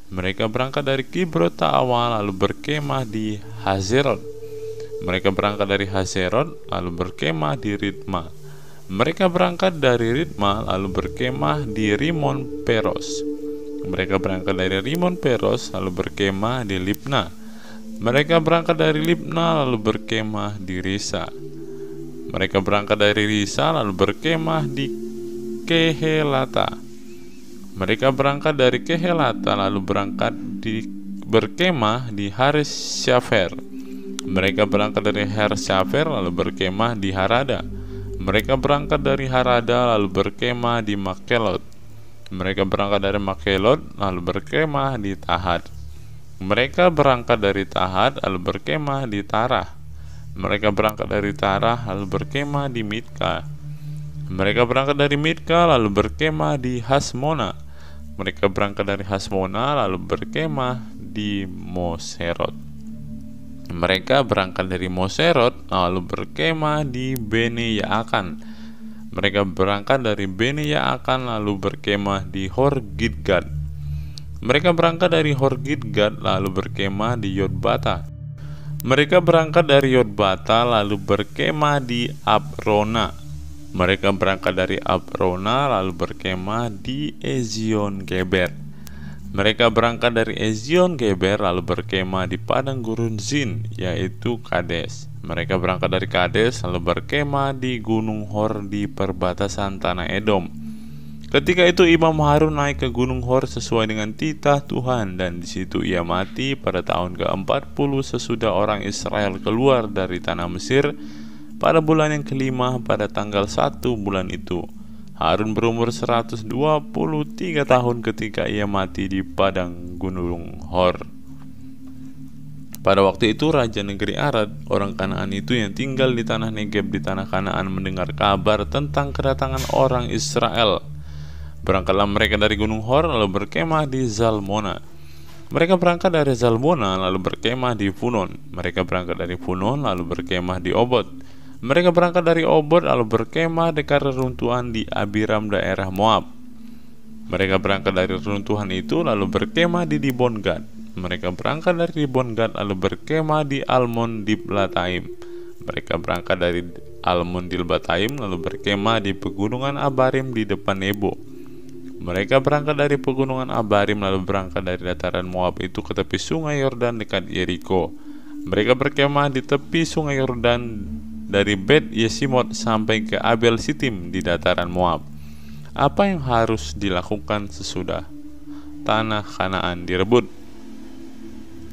Mereka berangkat dari Kibrot Ta'awa lalu berkemah di Hazerot. Mereka berangkat dari Hazerot lalu berkemah di Ritma. Mereka berangkat dari Ritma lalu berkemah di Rimon Peros. Mereka berangkat dari Rimon Peros lalu berkemah di Libna. Mereka berangkat dari Libna lalu berkemah di Risa. Mereka berangkat dari Risa lalu berkemah di Kehelata. Mereka berangkat dari Kehelata lalu berkemah di Haris Syafer. Mereka berangkat dari Haris Syafer lalu berkemah di Harada. Mereka berangkat dari Harada lalu berkemah di Makelot. Mereka berangkat dari Makelot lalu berkemah di Tahat. Mereka berangkat dari Tahat lalu berkemah di Tarah. Mereka berangkat dari Tarah lalu berkemah di Mitka. Mereka berangkat dari Mitka lalu berkemah di Hasmona. Mereka berangkat dari Hasmona lalu berkemah di Moserot. Mereka berangkat dari Moserot lalu berkemah di Bene Yaakan. Mereka berangkat dari Bene Yaakan lalu berkemah di Horgidgad. Mereka berangkat dari Horgidgad lalu berkemah di Yotbata. Mereka berangkat dari Yotbata lalu berkemah di Abrona. Mereka berangkat dari Abrona lalu berkemah di Ezion Geber. Mereka berangkat dari Ezion Geber lalu berkemah di padang gurun Zin, yaitu Kades. Mereka berangkat dari Kades lalu berkemah di Gunung Hor di perbatasan tanah Edom. Ketika itu Imam Harun naik ke Gunung Hor sesuai dengan titah Tuhan, dan di situ ia mati pada tahun ke-40 sesudah orang Israel keluar dari tanah Mesir pada bulan yang kelima pada tanggal 1 bulan itu. Harun berumur 123 tahun ketika ia mati di padang Gunung Hor. Pada waktu itu Raja negeri Arad, orang Kanaan itu yang tinggal di tanah Negeb di tanah Kanaan, mendengar kabar tentang kedatangan orang Israel. Berangkatlah mereka dari Gunung Hor lalu berkemah di Zalmona. Mereka berangkat dari Zalmona lalu berkemah di Punon. Mereka berangkat dari Punon lalu berkemah di Obot. Mereka berangkat dari Obot lalu berkemah dekat reruntuhan di Abiram daerah Moab. Mereka berangkat dari reruntuhan itu lalu berkemah di Dibon-Gad. Mereka berangkat dari Dibon-Gad lalu berkemah di Almon Diblathaim. Mereka berangkat dari Almon Diblathaim lalu berkemah di pegunungan Abarim di depan Nebo. Mereka berangkat dari pegunungan Abarim lalu berangkat dari dataran Moab itu ke tepi sungai Yordan dekat Yeriko. Mereka berkemah di tepi sungai Yordan dari Bet Yesimot sampai ke Abel Sitim di dataran Moab. Apa yang harus dilakukan sesudah tanah Kanaan direbut?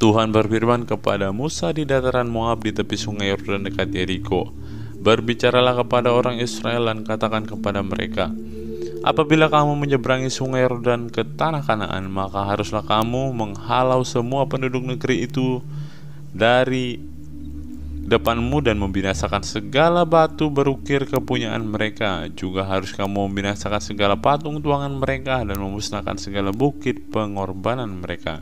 Tuhan berfirman kepada Musa di dataran Moab di tepi sungai Yordan dekat Yeriko. Berbicaralah kepada orang Israel dan katakan kepada mereka, apabila kamu menyeberangi sungai Yordan ke tanah Kanaan, maka haruslah kamu menghalau semua penduduk negeri itu dari depanmu dan membinasakan segala batu berukir kepunyaan mereka. Juga harus kamu membinasakan segala patung tuangan mereka dan memusnahkan segala bukit pengorbanan mereka.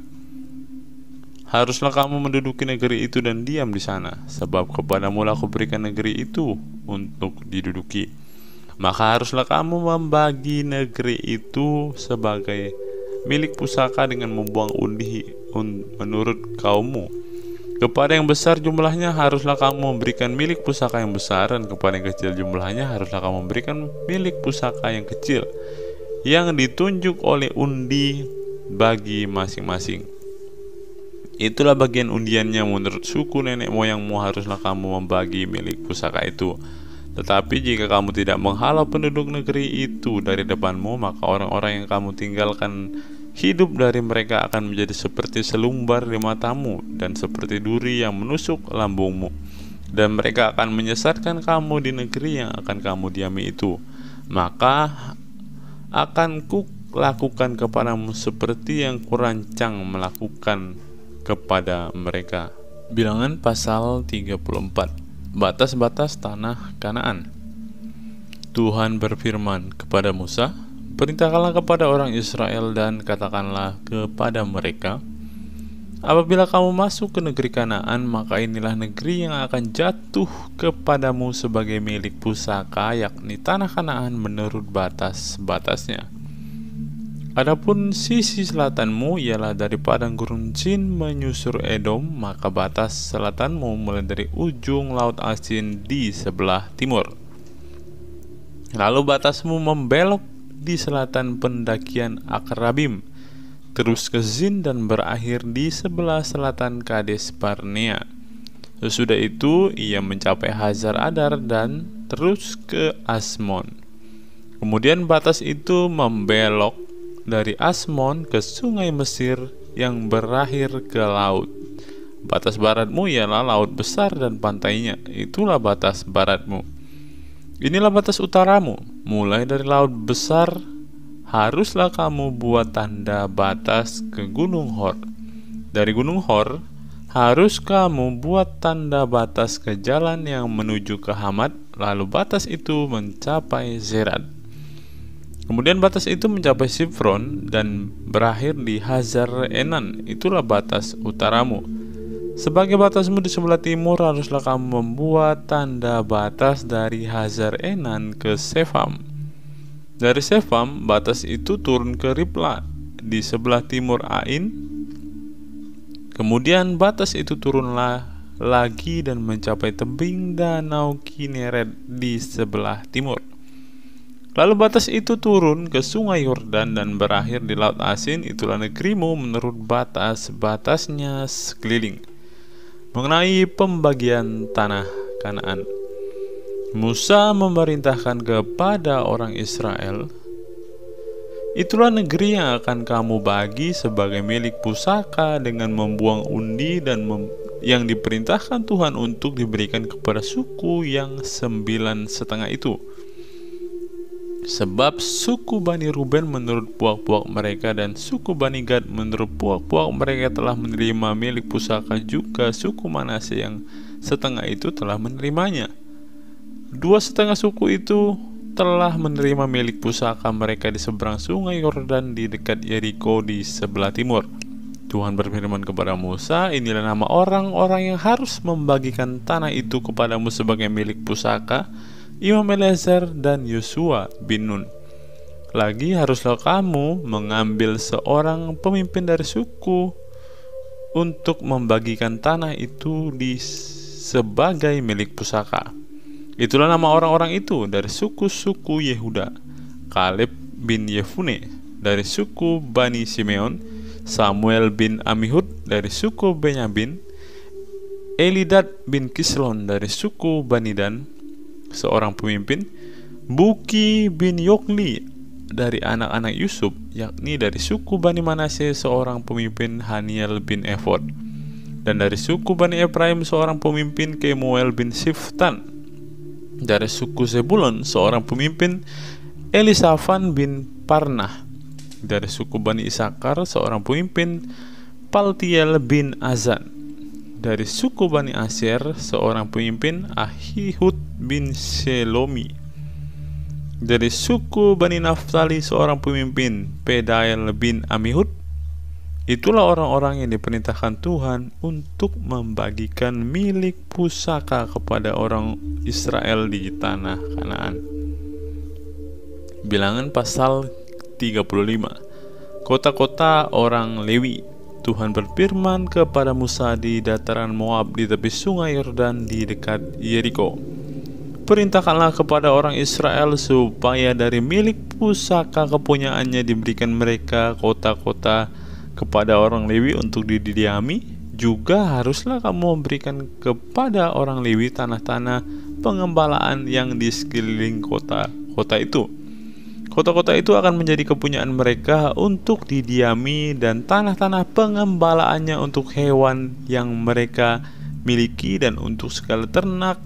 Haruslah kamu menduduki negeri itu dan diam di sana, sebab kepadamu lah aku berikan negeri itu untuk diduduki. Maka haruslah kamu membagi negeri itu sebagai milik pusaka dengan membuang undi menurut kaummu. Kepada yang besar jumlahnya haruslah kamu memberikan milik pusaka yang besar, dan kepada yang kecil jumlahnya haruslah kamu memberikan milik pusaka yang kecil, yang ditunjuk oleh undi bagi masing-masing. Itulah bagian undiannya menurut suku nenek moyangmu, haruslah kamu membagi milik pusaka itu. Tetapi jika kamu tidak menghalau penduduk negeri itu dari depanmu, maka orang-orang yang kamu tinggalkan hidup dari mereka akan menjadi seperti selumbar di matamu dan seperti duri yang menusuk lambungmu, dan mereka akan menyesatkan kamu di negeri yang akan kamu diami itu. Maka akan kulakukan kepadamu seperti yang kurancang melakukan kepada mereka. Bilangan pasal 34. Batas-batas tanah Kanaan. Tuhan berfirman kepada Musa, perintahkanlah kepada orang Israel dan katakanlah kepada mereka, apabila kamu masuk ke negeri Kanaan, maka inilah negeri yang akan jatuh kepadamu sebagai milik pusaka, yakni tanah Kanaan menurut batas-batasnya. Adapun sisi selatanmu ialah dari padang gurun Zin menyusur Edom, maka batas selatanmu mulai dari ujung laut Asin di sebelah timur. Lalu batasmu membelok di selatan pendakian Akrabim, terus ke Zin dan berakhir di sebelah selatan Kades Barnea. Sesudah itu ia mencapai Hazar Adar dan terus ke Asmon. Kemudian batas itu membelok dari Asmon ke sungai Mesir yang berakhir ke laut. Batas baratmu ialah laut besar dan pantainya, itulah batas baratmu. Inilah batas utaramu, mulai dari laut besar haruslah kamu buat tanda batas ke Gunung Hor. Dari Gunung Hor harus kamu buat tanda batas ke jalan yang menuju ke Hamat, lalu batas itu mencapai Zerat. Kemudian batas itu mencapai Sifron dan berakhir di Hazar Enan, itulah batas utaramu. Sebagai batasmu di sebelah timur haruslah kamu membuat tanda batas dari Hazar Enan ke Sefam. Dari Sefam, batas itu turun ke Ribla di sebelah timur Ain. Kemudian batas itu turunlah lagi dan mencapai tebing danau Kineret di sebelah timur. Lalu batas itu turun ke sungai Yordan dan berakhir di Laut Asin, itulah negerimu menurut batas-batasnya sekeliling. Mengenai pembagian tanah Kanaan, Musa memerintahkan kepada orang Israel, itulah negeri yang akan kamu bagi sebagai milik pusaka dengan membuang undi dan yang diperintahkan Tuhan untuk diberikan kepada suku yang 9,5 itu. Sebab suku Bani Ruben menurut puak-puak mereka dan suku Bani Gad menurut puak-puak mereka telah menerima milik pusaka, juga suku Manasye yang setengah itu telah menerimanya. 2,5 suku itu telah menerima milik pusaka mereka di seberang sungai Yordan di dekat Yeriko di sebelah timur. Tuhan berfirman kepada Musa, inilah nama orang-orang yang harus membagikan tanah itu kepadamu sebagai milik pusaka, Imam Eleazar dan Yosua bin Nun. Lagi haruslah kamu mengambil seorang pemimpin dari suku untuk membagikan tanah itu sebagai milik pusaka. Itulah nama orang-orang itu dari suku-suku Yehuda: Kaleb bin Yefune dari suku Bani Simeon, Samuel bin Amihud dari suku Benyamin, Elidad bin Kislon dari suku Bani Dan, seorang pemimpin, Buki bin Yokli dari anak-anak Yusuf, yakni dari suku Bani Manasye, seorang pemimpin, Haniel bin Efod, dan dari suku Bani Efraim seorang pemimpin, Kemuel bin Siftan, dari suku Zebulon seorang pemimpin, Elisafan bin Parnah, dari suku Bani Isakar seorang pemimpin, Paltiel bin Azan, dari suku Bani Aser seorang pemimpin, Ahihud bin Shelomi, dari suku Bani Naftali seorang pemimpin, Pedael bin Amihud. Itulah orang-orang yang diperintahkan Tuhan untuk membagikan milik pusaka kepada orang Israel di tanah Kanaan. Bilangan pasal 35. Kota-kota orang Lewi. Tuhan berfirman kepada Musa di dataran Moab di tepi sungai Yordan di dekat Yeriko, perintahkanlah kepada orang Israel supaya dari milik pusaka kepunyaannya diberikan mereka kota-kota kepada orang Lewi untuk didiami. Juga haruslah kamu memberikan kepada orang Lewi tanah-tanah pengembalaan yang di sekeliling kota-kota itu. Kota-kota itu akan menjadi kepunyaan mereka untuk didiami, dan tanah-tanah pengembalaannya untuk hewan yang mereka miliki dan untuk segala ternak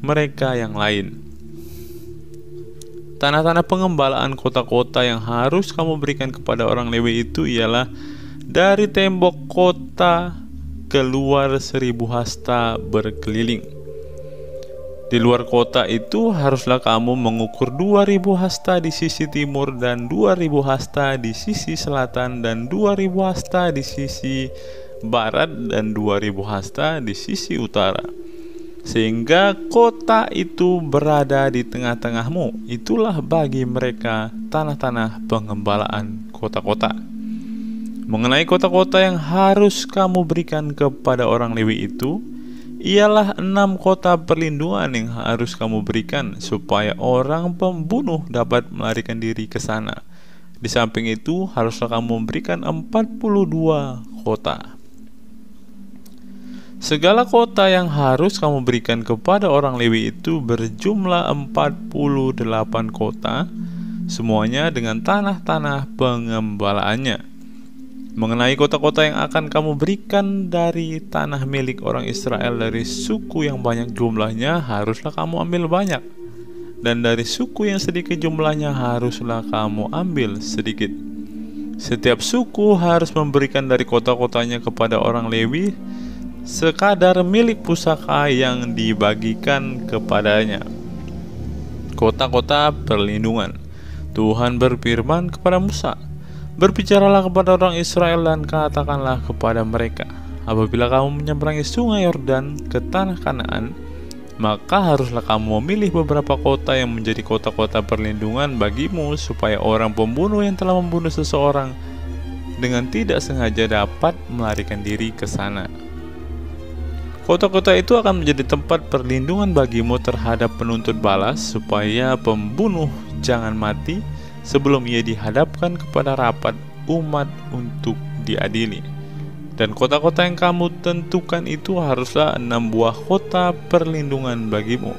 mereka yang lain. Tanah-tanah pengembalaan kota-kota yang harus kamu berikan kepada orang Lewi itu ialah dari tembok kota keluar 1.000 hasta berkeliling. Di luar kota itu haruslah kamu mengukur 2.000 hasta di sisi timur dan 2.000 hasta di sisi selatan dan 2.000 hasta di sisi barat dan 2.000 hasta di sisi utara, sehingga kota itu berada di tengah-tengahmu. Itulah bagi mereka tanah-tanah pengembalaan kota-kota. Mengenai kota-kota yang harus kamu berikan kepada orang Lewi itu, ialah 6 kota perlindungan yang harus kamu berikan supaya orang pembunuh dapat melarikan diri ke sana. Di samping itu, haruslah kamu memberikan 42 kota. Segala kota yang harus kamu berikan kepada orang Lewi itu berjumlah 48 kota, semuanya dengan tanah-tanah pengembalaannya. Mengenai kota-kota yang akan kamu berikan dari tanah milik orang Israel dari suku yang banyak jumlahnya, haruslah kamu ambil banyak. Dan dari suku yang sedikit jumlahnya, haruslah kamu ambil sedikit. Setiap suku harus memberikan dari kota-kotanya kepada orang Lewi sekadar milik pusaka yang dibagikan kepadanya. Kota-kota perlindungan. Tuhan berfirman kepada Musa, "Berbicaralah kepada orang Israel dan katakanlah kepada mereka, apabila kamu menyeberangi sungai Yordan ke tanah Kanaan, maka haruslah kamu memilih beberapa kota yang menjadi kota-kota perlindungan bagimu, supaya orang pembunuh yang telah membunuh seseorang dengan tidak sengaja dapat melarikan diri ke sana. Kota-kota itu akan menjadi tempat perlindungan bagimu terhadap penuntut balas, supaya pembunuh jangan mati sebelum ia dihadapkan kepada rapat umat untuk diadili. Dan kota-kota yang kamu tentukan itu haruslah 6 buah kota perlindungan bagimu.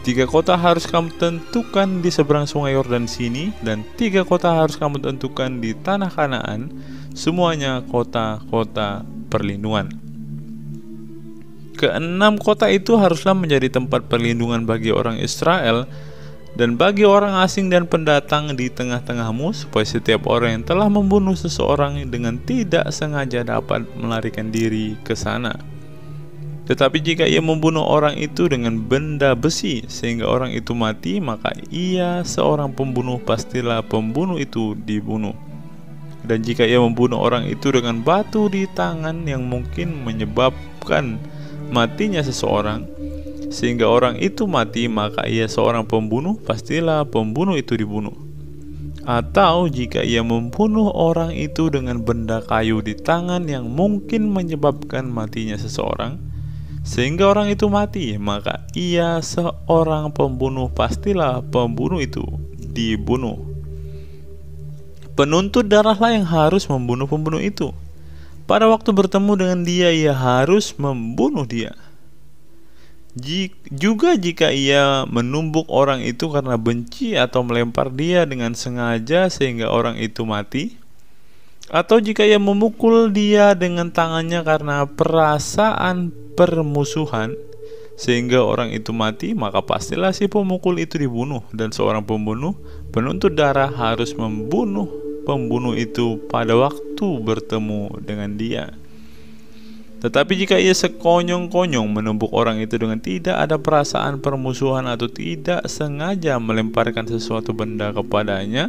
3 kota harus kamu tentukan di seberang sungai Yordan sini, dan 3 kota harus kamu tentukan di tanah Kanaan, semuanya kota-kota perlindungan. Ke-6 kota itu haruslah menjadi tempat perlindungan bagi orang Israel dan bagi orang asing dan pendatang di tengah-tengahmu, supaya setiap orang yang telah membunuh seseorang dengan tidak sengaja dapat melarikan diri ke sana. Tetapi jika ia membunuh orang itu dengan benda besi sehingga orang itu mati, maka ia seorang pembunuh, pastilah pembunuh itu dibunuh. Dan jika ia membunuh orang itu dengan batu di tangan yang mungkin menyebabkan matinya seseorang sehingga orang itu mati, maka ia seorang pembunuh, pastilah pembunuh itu dibunuh. Atau jika ia membunuh orang itu dengan benda kayu di tangan yang mungkin menyebabkan matinya seseorang sehingga orang itu mati, maka ia seorang pembunuh, pastilah pembunuh itu dibunuh. Penuntut darahlah yang harus membunuh pembunuh itu. Pada waktu bertemu dengan dia, ia harus membunuh dia. Juga jika ia menumbuk orang itu karena benci atau melempar dia dengan sengaja sehingga orang itu mati, atau jika ia memukul dia dengan tangannya karena perasaan permusuhan sehingga orang itu mati, maka pastilah si pemukul itu dibunuh. Dan seorang pembunuh, penuntut darah harus membunuh pembunuh itu pada waktu bertemu dengan dia. Tetapi jika ia sekonyong-konyong menumbuk orang itu dengan tidak ada perasaan permusuhan atau tidak sengaja melemparkan sesuatu benda kepadanya,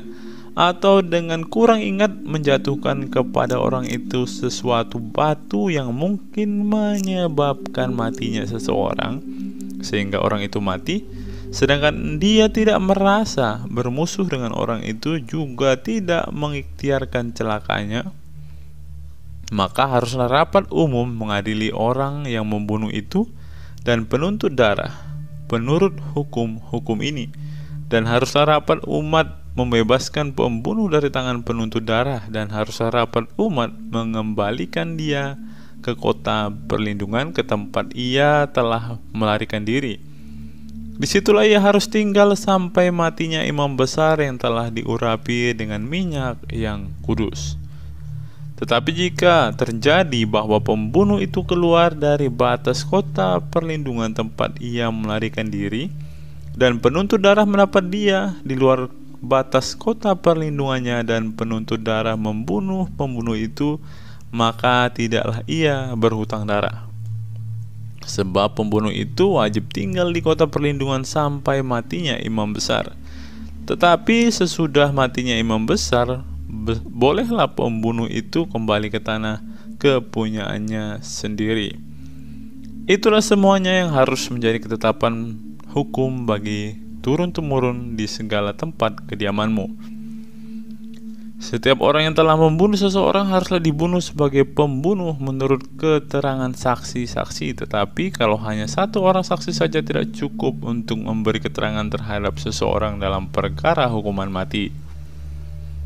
atau dengan kurang ingat menjatuhkan kepada orang itu sesuatu batu yang mungkin menyebabkan matinya seseorang sehingga orang itu mati, sedangkan dia tidak merasa bermusuh dengan orang itu, juga tidak mengikhtiarkan celakanya, maka haruslah rapat umum mengadili orang yang membunuh itu dan penuntut darah menurut hukum ini. Dan haruslah rapat umat membebaskan pembunuh dari tangan penuntut darah, dan haruslah rapat umat mengembalikan dia ke kota perlindungan, ke tempat ia telah melarikan diri. Disitulah ia harus tinggal sampai matinya imam besar yang telah diurapi dengan minyak yang kudus. Tetapi jika terjadi bahwa pembunuh itu keluar dari batas kota perlindungan tempat ia melarikan diri, dan penuntut darah mendapat dia di luar batas kota perlindungannya, dan penuntut darah membunuh pembunuh itu, maka tidaklah ia berhutang darah. Sebab pembunuh itu wajib tinggal di kota perlindungan sampai matinya imam besar. Tetapi sesudah matinya imam besar, bolehlah pembunuh itu kembali ke tanah kepunyaannya sendiri. Itulah semuanya yang harus menjadi ketetapan hukum bagi turun-temurun di segala tempat kediamanmu. Setiap orang yang telah membunuh seseorang haruslah dibunuh sebagai pembunuh menurut keterangan saksi-saksi. Tetapi kalau hanya satu orang saksi saja tidak cukup untuk memberi keterangan terhadap seseorang dalam perkara hukuman mati.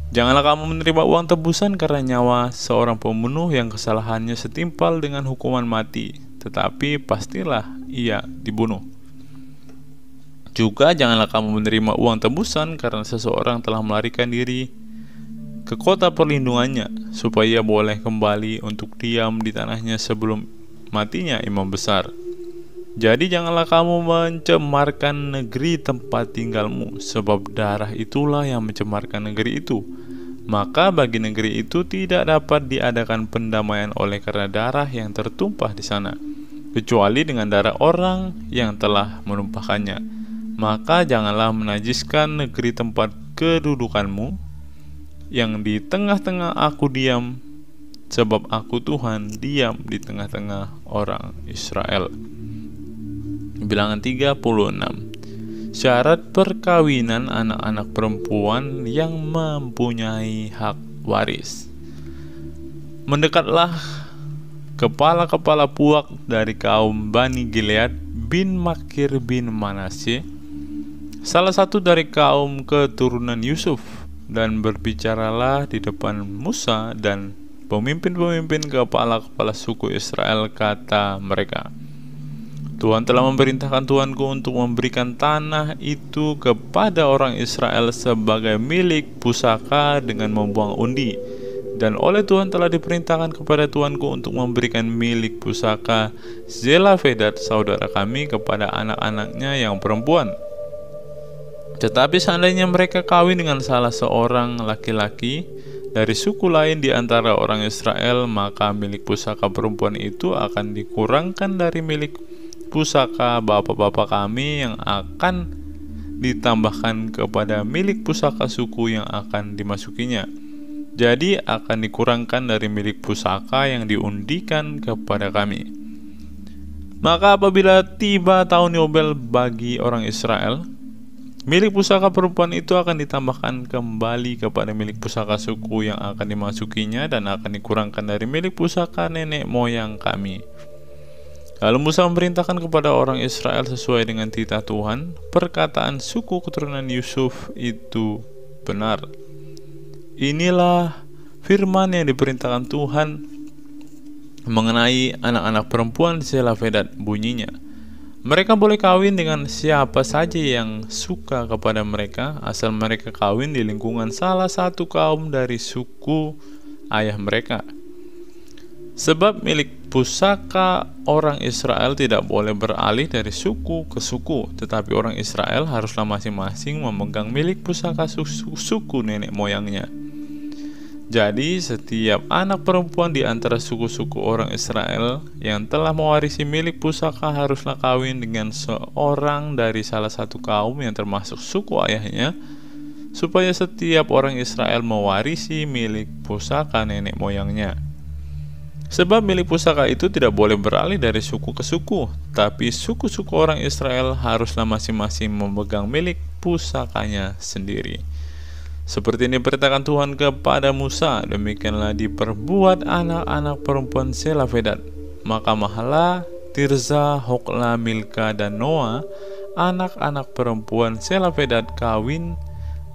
Janganlah kamu menerima uang tebusan karena nyawa seorang pembunuh yang kesalahannya setimpal dengan hukuman mati, tetapi pastilah ia dibunuh. Juga janganlah kamu menerima uang tebusan karena seseorang telah melarikan diri ke kota perlindungannya, supaya ia boleh kembali untuk diam di tanahnya sebelum matinya imam besar. Jadi janganlah kamu mencemarkan negeri tempat tinggalmu, sebab darah itulah yang mencemarkan negeri itu. Maka bagi negeri itu tidak dapat diadakan pendamaian oleh karena darah yang tertumpah di sana, kecuali dengan darah orang yang telah menumpahkannya. Maka janganlah menajiskan negeri tempat kedudukanmu, yang di tengah-tengah aku diam, sebab aku Tuhan diam di tengah-tengah orang Israel. Bilangan 36. Syarat perkawinan anak-anak perempuan yang mempunyai hak waris. Mendekatlah kepala-kepala puak dari kaum Bani Gilead bin Makir bin Manasye, salah satu dari kaum keturunan Yusuf, dan berbicaralah di depan Musa dan pemimpin-pemimpin kepala-kepala suku Israel, kata mereka, Tuhan telah memerintahkan tuanku untuk memberikan tanah itu kepada orang Israel sebagai milik pusaka dengan membuang undi. Dan oleh Tuhan telah diperintahkan kepada tuanku untuk memberikan milik pusaka Zelafedat saudara kami kepada anak-anaknya yang perempuan. Tetapi seandainya mereka kawin dengan salah seorang laki-laki dari suku lain di antara orang Israel, maka milik pusaka perempuan itu akan dikurangkan dari milik pusaka bapak-bapak kami yang akan ditambahkan kepada milik pusaka suku yang akan dimasukinya. Jadi akan dikurangkan dari milik pusaka yang diundikan kepada kami. Maka apabila tiba tahun Yobel bagi orang Israel, milik pusaka perempuan itu akan ditambahkan kembali kepada milik pusaka suku yang akan dimasukinya, dan akan dikurangkan dari milik pusaka nenek moyang kami. Lalu Musa memerintahkan kepada orang Israel sesuai dengan titah Tuhan, perkataan suku keturunan Yusuf itu benar. Inilah firman yang diperintahkan Tuhan mengenai anak-anak perempuan Zelafedat, bunyinya, mereka boleh kawin dengan siapa saja yang suka kepada mereka, asal mereka kawin di lingkungan salah satu kaum dari suku ayah mereka. Sebab milik pusaka orang Israel tidak boleh beralih dari suku ke suku, tetapi orang Israel haruslah masing-masing memegang milik pusaka suku nenek moyangnya. Jadi setiap anak perempuan di antara suku-suku orang Israel yang telah mewarisi milik pusaka haruslah kawin dengan seorang dari salah satu kaum yang termasuk suku ayahnya, supaya setiap orang Israel mewarisi milik pusaka nenek moyangnya. Sebab milik pusaka itu tidak boleh beralih dari suku ke suku, tapi suku-suku orang Israel haruslah masing-masing memegang milik pusakanya sendiri. Seperti ini diperintahkan Tuhan kepada Musa, demikianlah diperbuat anak-anak perempuan Zelafedat. Maka Mahla, Tirza, Hokla, Milka, dan Noa, anak-anak perempuan Zelafedat kawin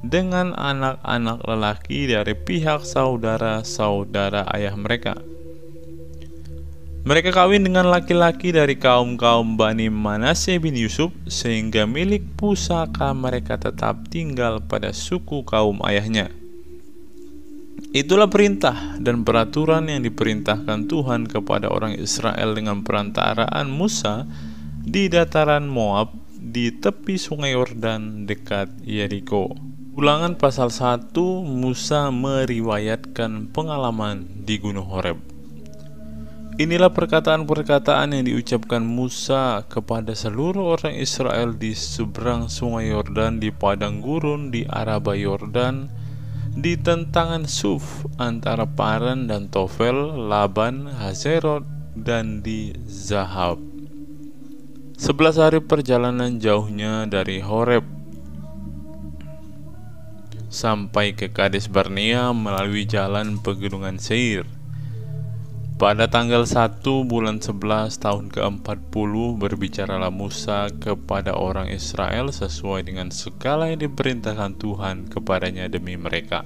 dengan anak-anak lelaki dari pihak saudara-saudara ayah mereka. Mereka kawin dengan laki-laki dari kaum-kaum Bani Manasye bin Yusuf, sehingga milik pusaka mereka tetap tinggal pada suku kaum ayahnya. Itulah perintah dan peraturan yang diperintahkan Tuhan kepada orang Israel dengan perantaraan Musa di dataran Moab di tepi sungai Yordan dekat Yeriko. Ulangan pasal 1, Musa meriwayatkan pengalaman di Gunung Horeb. Inilah perkataan-perkataan yang diucapkan Musa kepada seluruh orang Israel di seberang sungai Yordan, di padang gurun, di Araba Yordan, di tentangan Suf antara Paran dan Tofel, Laban, Hazerot, dan di Zahab. 11 hari perjalanan jauhnya dari Horeb sampai ke Kades Barnea melalui jalan pegunungan Seir. Pada tanggal 1 bulan 11 tahun ke-40 berbicaralah Musa kepada orang Israel sesuai dengan segala yang diperintahkan Tuhan kepadanya demi mereka.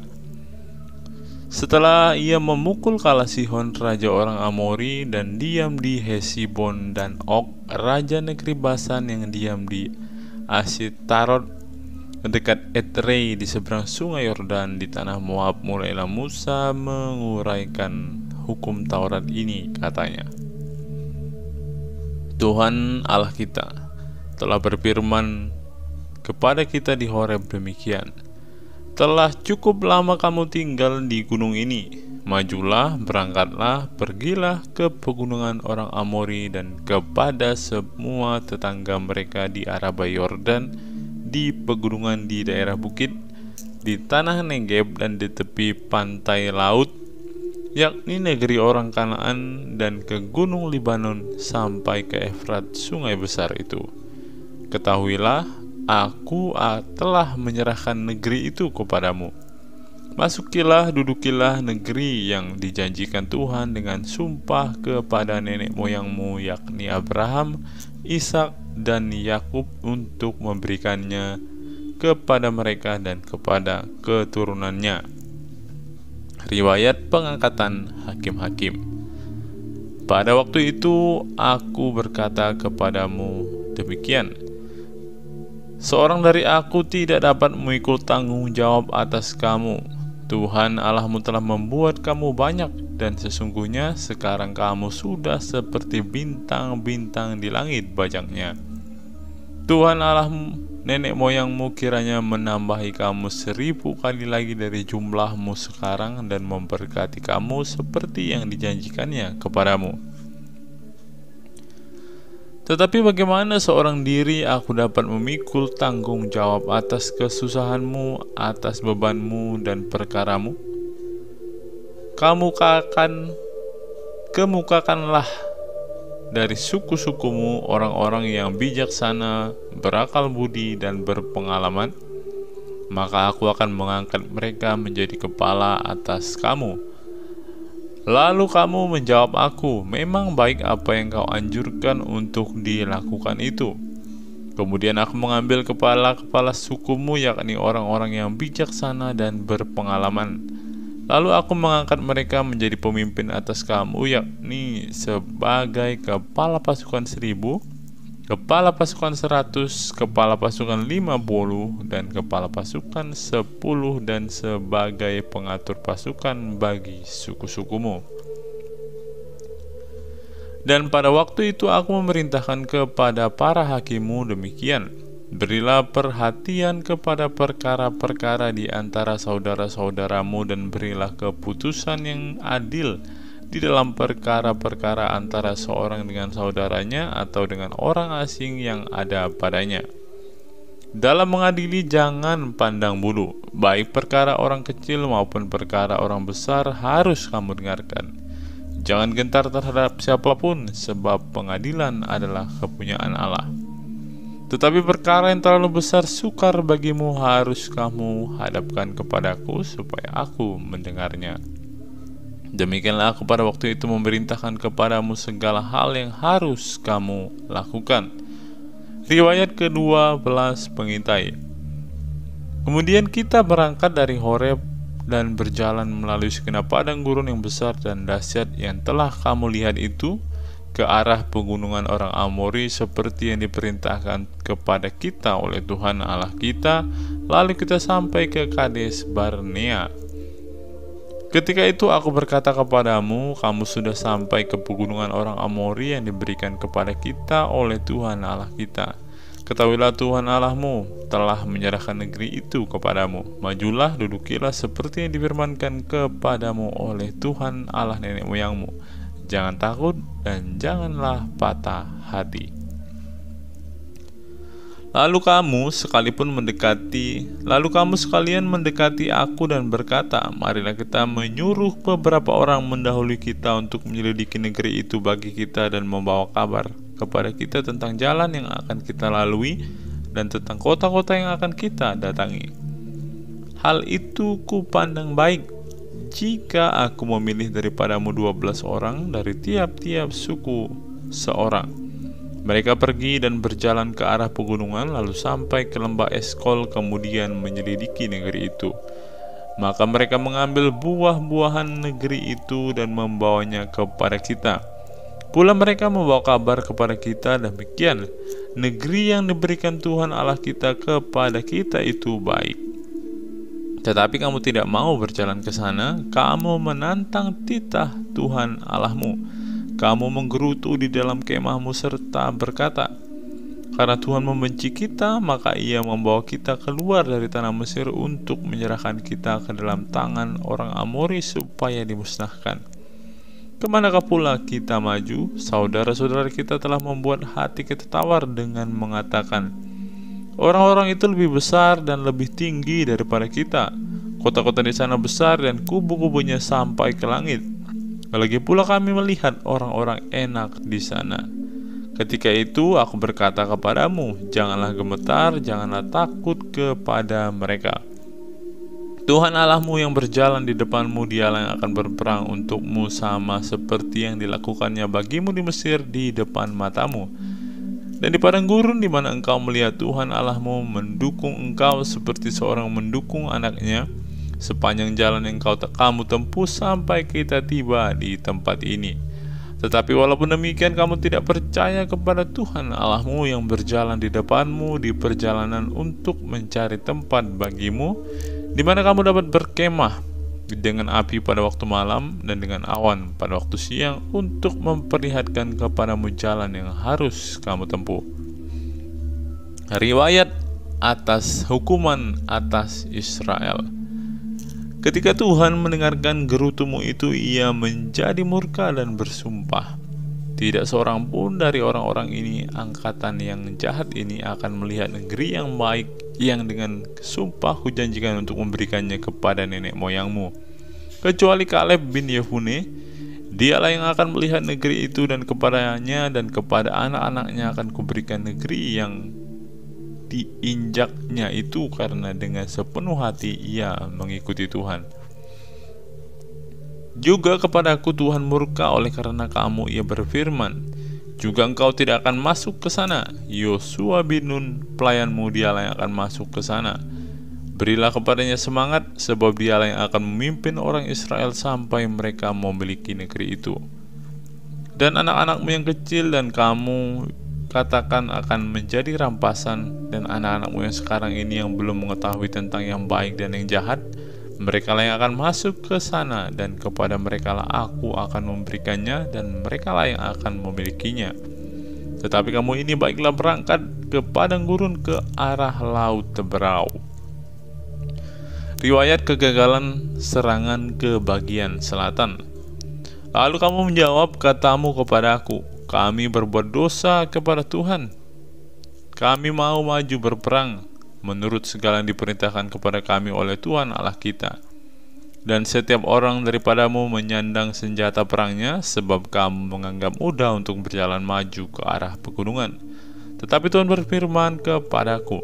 Setelah ia memukul kalah Sihon raja orang Amori dan diam di Hesibon dan Og raja negeri Basan yang diam di Asitarot dekat Edrei di seberang sungai Yordan di tanah Moab, mulailah Musa menguraikan hukum Taurat ini, katanya. Tuhan Allah kita telah berfirman kepada kita di Horeb demikian: telah cukup lama kamu tinggal di gunung ini. Majulah, berangkatlah, pergilah ke pegunungan orang Amori dan kepada semua tetangga mereka di Araba Yordan, di pegunungan di daerah bukit, di tanah Negeb dan di tepi pantai laut, yakni negeri orang Kanaan, dan ke gunung Libanon sampai ke Efrat, sungai besar itu. Ketahuilah, aku telah menyerahkan negeri itu kepadamu. Masukilah, dudukilah negeri yang dijanjikan Tuhan dengan sumpah kepada nenek moyangmu, yakni Abraham, Ishak, dan Yakub, untuk memberikannya kepada mereka dan kepada keturunannya. Riwayat pengangkatan hakim-hakim. Pada waktu itu aku berkata kepadamu demikian: seorang dari aku tidak dapat memikul tanggung jawab atas kamu. Tuhan Allahmu telah membuat kamu banyak, dan sesungguhnya sekarang kamu sudah seperti bintang-bintang di langit banyaknya. Tuhan Allahmu, nenek moyangmu, kiranya menambahi kamu 1000 kali lagi dari jumlahmu sekarang, dan memberkati kamu seperti yang dijanjikannya kepadamu. Tetapi bagaimana seorang diri aku dapat memikul tanggung jawab atas kesusahanmu, atas bebanmu dan perkaramu? Kemukakanlah dari suku-sukumu orang-orang yang bijaksana, berakal budi, dan berpengalaman, maka aku akan mengangkat mereka menjadi kepala atas kamu. Lalu kamu menjawab aku, memang baik apa yang kau anjurkan untuk dilakukan itu. Kemudian aku mengambil kepala-kepala sukumu, yakni orang-orang yang bijaksana dan berpengalaman. Lalu aku mengangkat mereka menjadi pemimpin atas kamu, yakni sebagai kepala pasukan 1000, kepala pasukan 100, kepala pasukan 50, dan kepala pasukan 10, dan sebagai pengatur pasukan bagi suku-sukumu. Dan pada waktu itu aku memerintahkan kepada para hakimmu demikian: berilah perhatian kepada perkara-perkara di antara saudara-saudaramu, dan berilah keputusan yang adil di dalam perkara-perkara antara seorang dengan saudaranya atau dengan orang asing yang ada padanya. Dalam mengadili jangan pandang bulu, baik perkara orang kecil maupun perkara orang besar harus kamu dengarkan. Jangan gentar terhadap siapapun, sebab pengadilan adalah kepunyaan Allah. Tetapi perkara yang terlalu besar sukar bagimu harus kamu hadapkan kepadaku, supaya aku mendengarnya. Demikianlah aku pada waktu itu memerintahkan kepadamu segala hal yang harus kamu lakukan. Riwayat ke-12 pengintai. Kemudian kita berangkat dari Horeb dan berjalan melalui segenap padang gurun yang besar dan dahsyat yang telah kamu lihat itu, ke arah pegunungan orang Amori, seperti yang diperintahkan kepada kita oleh Tuhan Allah kita. Lalu kita sampai ke Kades Barnea. Ketika itu aku berkata kepadamu, kamu sudah sampai ke pegunungan orang Amori yang diberikan kepada kita oleh Tuhan Allah kita. Ketahuilah Tuhan Allahmu telah menyerahkan negeri itu kepadamu. Majulah, dudukilah seperti yang difirmankan kepadamu oleh Tuhan Allah nenek moyangmu. Jangan takut dan janganlah patah hati. Lalu kamu sekalian mendekati aku dan berkata, marilah kita menyuruh beberapa orang mendahului kita untuk menyelidiki negeri itu bagi kita dan membawa kabar kepada kita tentang jalan yang akan kita lalui dan tentang kota-kota yang akan kita datangi. Hal itu kupandang baik jika aku memilih daripadamu 12 orang dari tiap-tiap suku seorang. Mereka pergi dan berjalan ke arah pegunungan, lalu sampai ke lembah Eskol, kemudian menyelidiki negeri itu. Maka mereka mengambil buah-buahan negeri itu dan membawanya kepada kita. Pula mereka membawa kabar kepada kita demikian, negeri yang diberikan Tuhan Allah kita kepada kita itu baik. Tetapi kamu tidak mau berjalan ke sana, kamu menantang titah Tuhan Allahmu. Kamu menggerutu di dalam kemahmu serta berkata, karena Tuhan membenci kita, maka Ia membawa kita keluar dari tanah Mesir untuk menyerahkan kita ke dalam tangan orang Amori supaya dimusnahkan. Kemanakah pula kita maju? Saudara-saudara kita telah membuat hati kita tawar dengan mengatakan, orang-orang itu lebih besar dan lebih tinggi daripada kita. Kota-kota di sana besar dan kubu-kubunya sampai ke langit. Lagi pula kami melihat orang-orang enak di sana. Ketika itu aku berkata kepadamu, janganlah gemetar, janganlah takut kepada mereka. Tuhan Allahmu yang berjalan di depanmu, Dialah yang akan berperang untukmu sama seperti yang dilakukannya bagimu di Mesir di depan matamu. Dan di padang gurun di mana engkau melihat Tuhan Allahmu mendukung engkau seperti seorang mendukung anaknya, sepanjang jalan yang kamu tempuh sampai kita tiba di tempat ini. Tetapi walaupun demikian kamu tidak percaya kepada Tuhan Allahmu yang berjalan di depanmu di perjalanan untuk mencari tempat bagimu, di mana kamu dapat berkemah dengan api pada waktu malam dan dengan awan pada waktu siang untuk memperlihatkan kepadamu jalan yang harus kamu tempuh. Riwayat atas hukuman atas Israel. Ketika Tuhan mendengarkan gerutumu itu, Ia menjadi murka dan bersumpah, tidak seorang pun dari orang-orang ini, angkatan yang jahat ini, akan melihat negeri yang baik yang dengan sumpah kujanjikan untuk memberikannya kepada nenek moyangmu, kecuali Kaleb bin Yefune. Dialah yang akan melihat negeri itu, dan kepadanya dan kepada anak-anaknya akan kuberikan negeri yang diinjaknya itu, karena dengan sepenuh hati ia mengikuti Tuhan. Juga kepadaku Tuhan murka oleh karena kamu, Ia berfirman, juga engkau tidak akan masuk ke sana. Yosua bin Nun pelayanmu, dialah yang akan masuk ke sana. Berilah kepadanya semangat, sebab dialah yang akan memimpin orang Israel sampai mereka memiliki negeri itu. Dan anak-anakmu yang kecil dan kamu katakan akan menjadi rampasan, dan anak-anakmu yang sekarang ini yang belum mengetahui tentang yang baik dan yang jahat, mereka lah yang akan masuk ke sana, dan kepada mereka lah aku akan memberikannya, dan mereka lah yang akan memilikinya. Tetapi kamu ini baiklah berangkat ke padang gurun ke arah laut Teberau. Riwayat kegagalan serangan ke bagian selatan. Lalu kamu menjawab, katamu kepadaku, kami berbuat dosa kepada Tuhan. Kami mau maju berperang menurut segala yang diperintahkan kepada kami oleh Tuhan Allah kita. Dan setiap orang daripadamu menyandang senjata perangnya, sebab kamu menganggap mudah untuk berjalan maju ke arah pegunungan. Tetapi Tuhan berfirman kepadaku,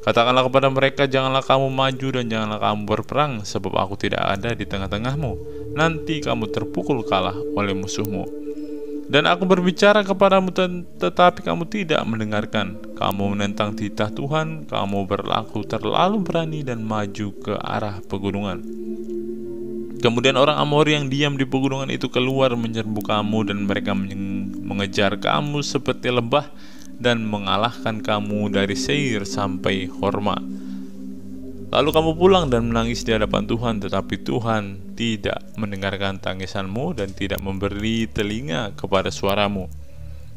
katakanlah kepada mereka, janganlah kamu maju dan janganlah kamu berperang, sebab aku tidak ada di tengah-tengahmu. Nanti kamu terpukul kalah oleh musuhmu. Dan aku berbicara kepadamu, tetapi kamu tidak mendengarkan. Kamu menentang titah Tuhan, kamu berlaku terlalu berani dan maju ke arah pegunungan. Kemudian orang Amori yang diam di pegunungan itu keluar menyerbu kamu, dan mereka mengejar kamu seperti lebah dan mengalahkan kamu dari Seir sampai Horma. Lalu kamu pulang dan menangis di hadapan Tuhan, tetapi Tuhan tidak mendengarkan tangisanmu dan tidak memberi telinga kepada suaramu.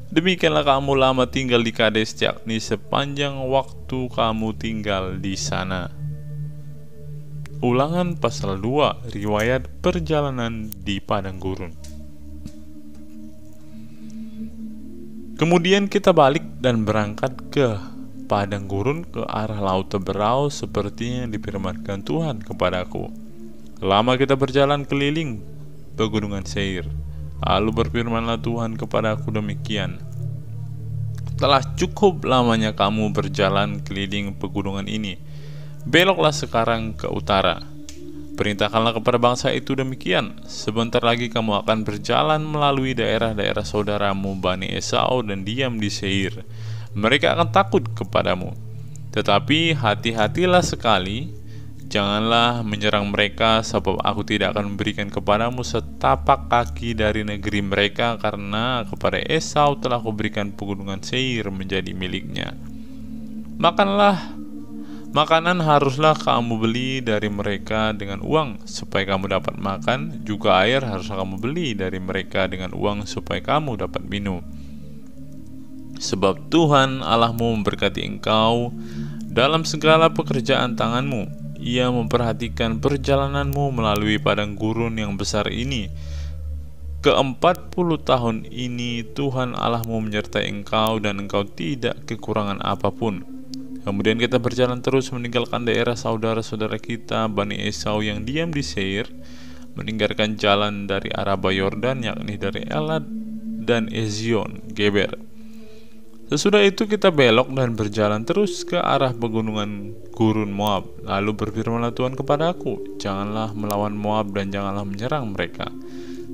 Demikianlah kamu lama tinggal di Kades, yakni sepanjang waktu kamu tinggal di sana. Ulangan pasal 2, riwayat perjalanan di padang gurun. Kemudian kita balik dan berangkat ke padang gurun ke arah laut Teberau seperti yang difirmankan Tuhan kepadaku. Lama kita berjalan keliling pegunungan Seir. Lalu berfirmanlah Tuhan kepadaku demikian, telah cukup lamanya kamu berjalan keliling pegunungan ini. Beloklah sekarang ke utara. Perintahkanlah kepada bangsa itu demikian, sebentar lagi kamu akan berjalan melalui daerah-daerah saudaramu Bani Esau dan diam di Seir. Mereka akan takut kepadamu. Tetapi hati-hatilah sekali, Janganlah menyerang mereka, sebab aku tidak akan memberikan kepadamu setapak kaki dari negeri mereka, karena kepada Esau telah kuberikan pegunungan Seir menjadi miliknya. Makanan haruslah kamu beli dari mereka dengan uang, supaya kamu dapat makan, juga air haruslah kamu beli dari mereka dengan uang, supaya kamu dapat minum. Sebab Tuhan Allahmu memberkati engkau dalam segala pekerjaan tanganmu. Ia memperhatikan perjalananmu melalui padang gurun yang besar ini. Ke-40 tahun ini Tuhan Allahmu menyertai engkau, dan engkau tidak kekurangan apapun. Kemudian kita berjalan terus meninggalkan daerah saudara-saudara kita Bani Esau yang diam di Seir, meninggalkan jalan dari Araba Yordan, yakni dari Elad dan Ezion Geber. Sesudah itu kita belok dan berjalan terus ke arah pegunungan gurun Moab. Lalu berfirmanlah Tuhan kepadaku, janganlah melawan Moab dan janganlah menyerang mereka,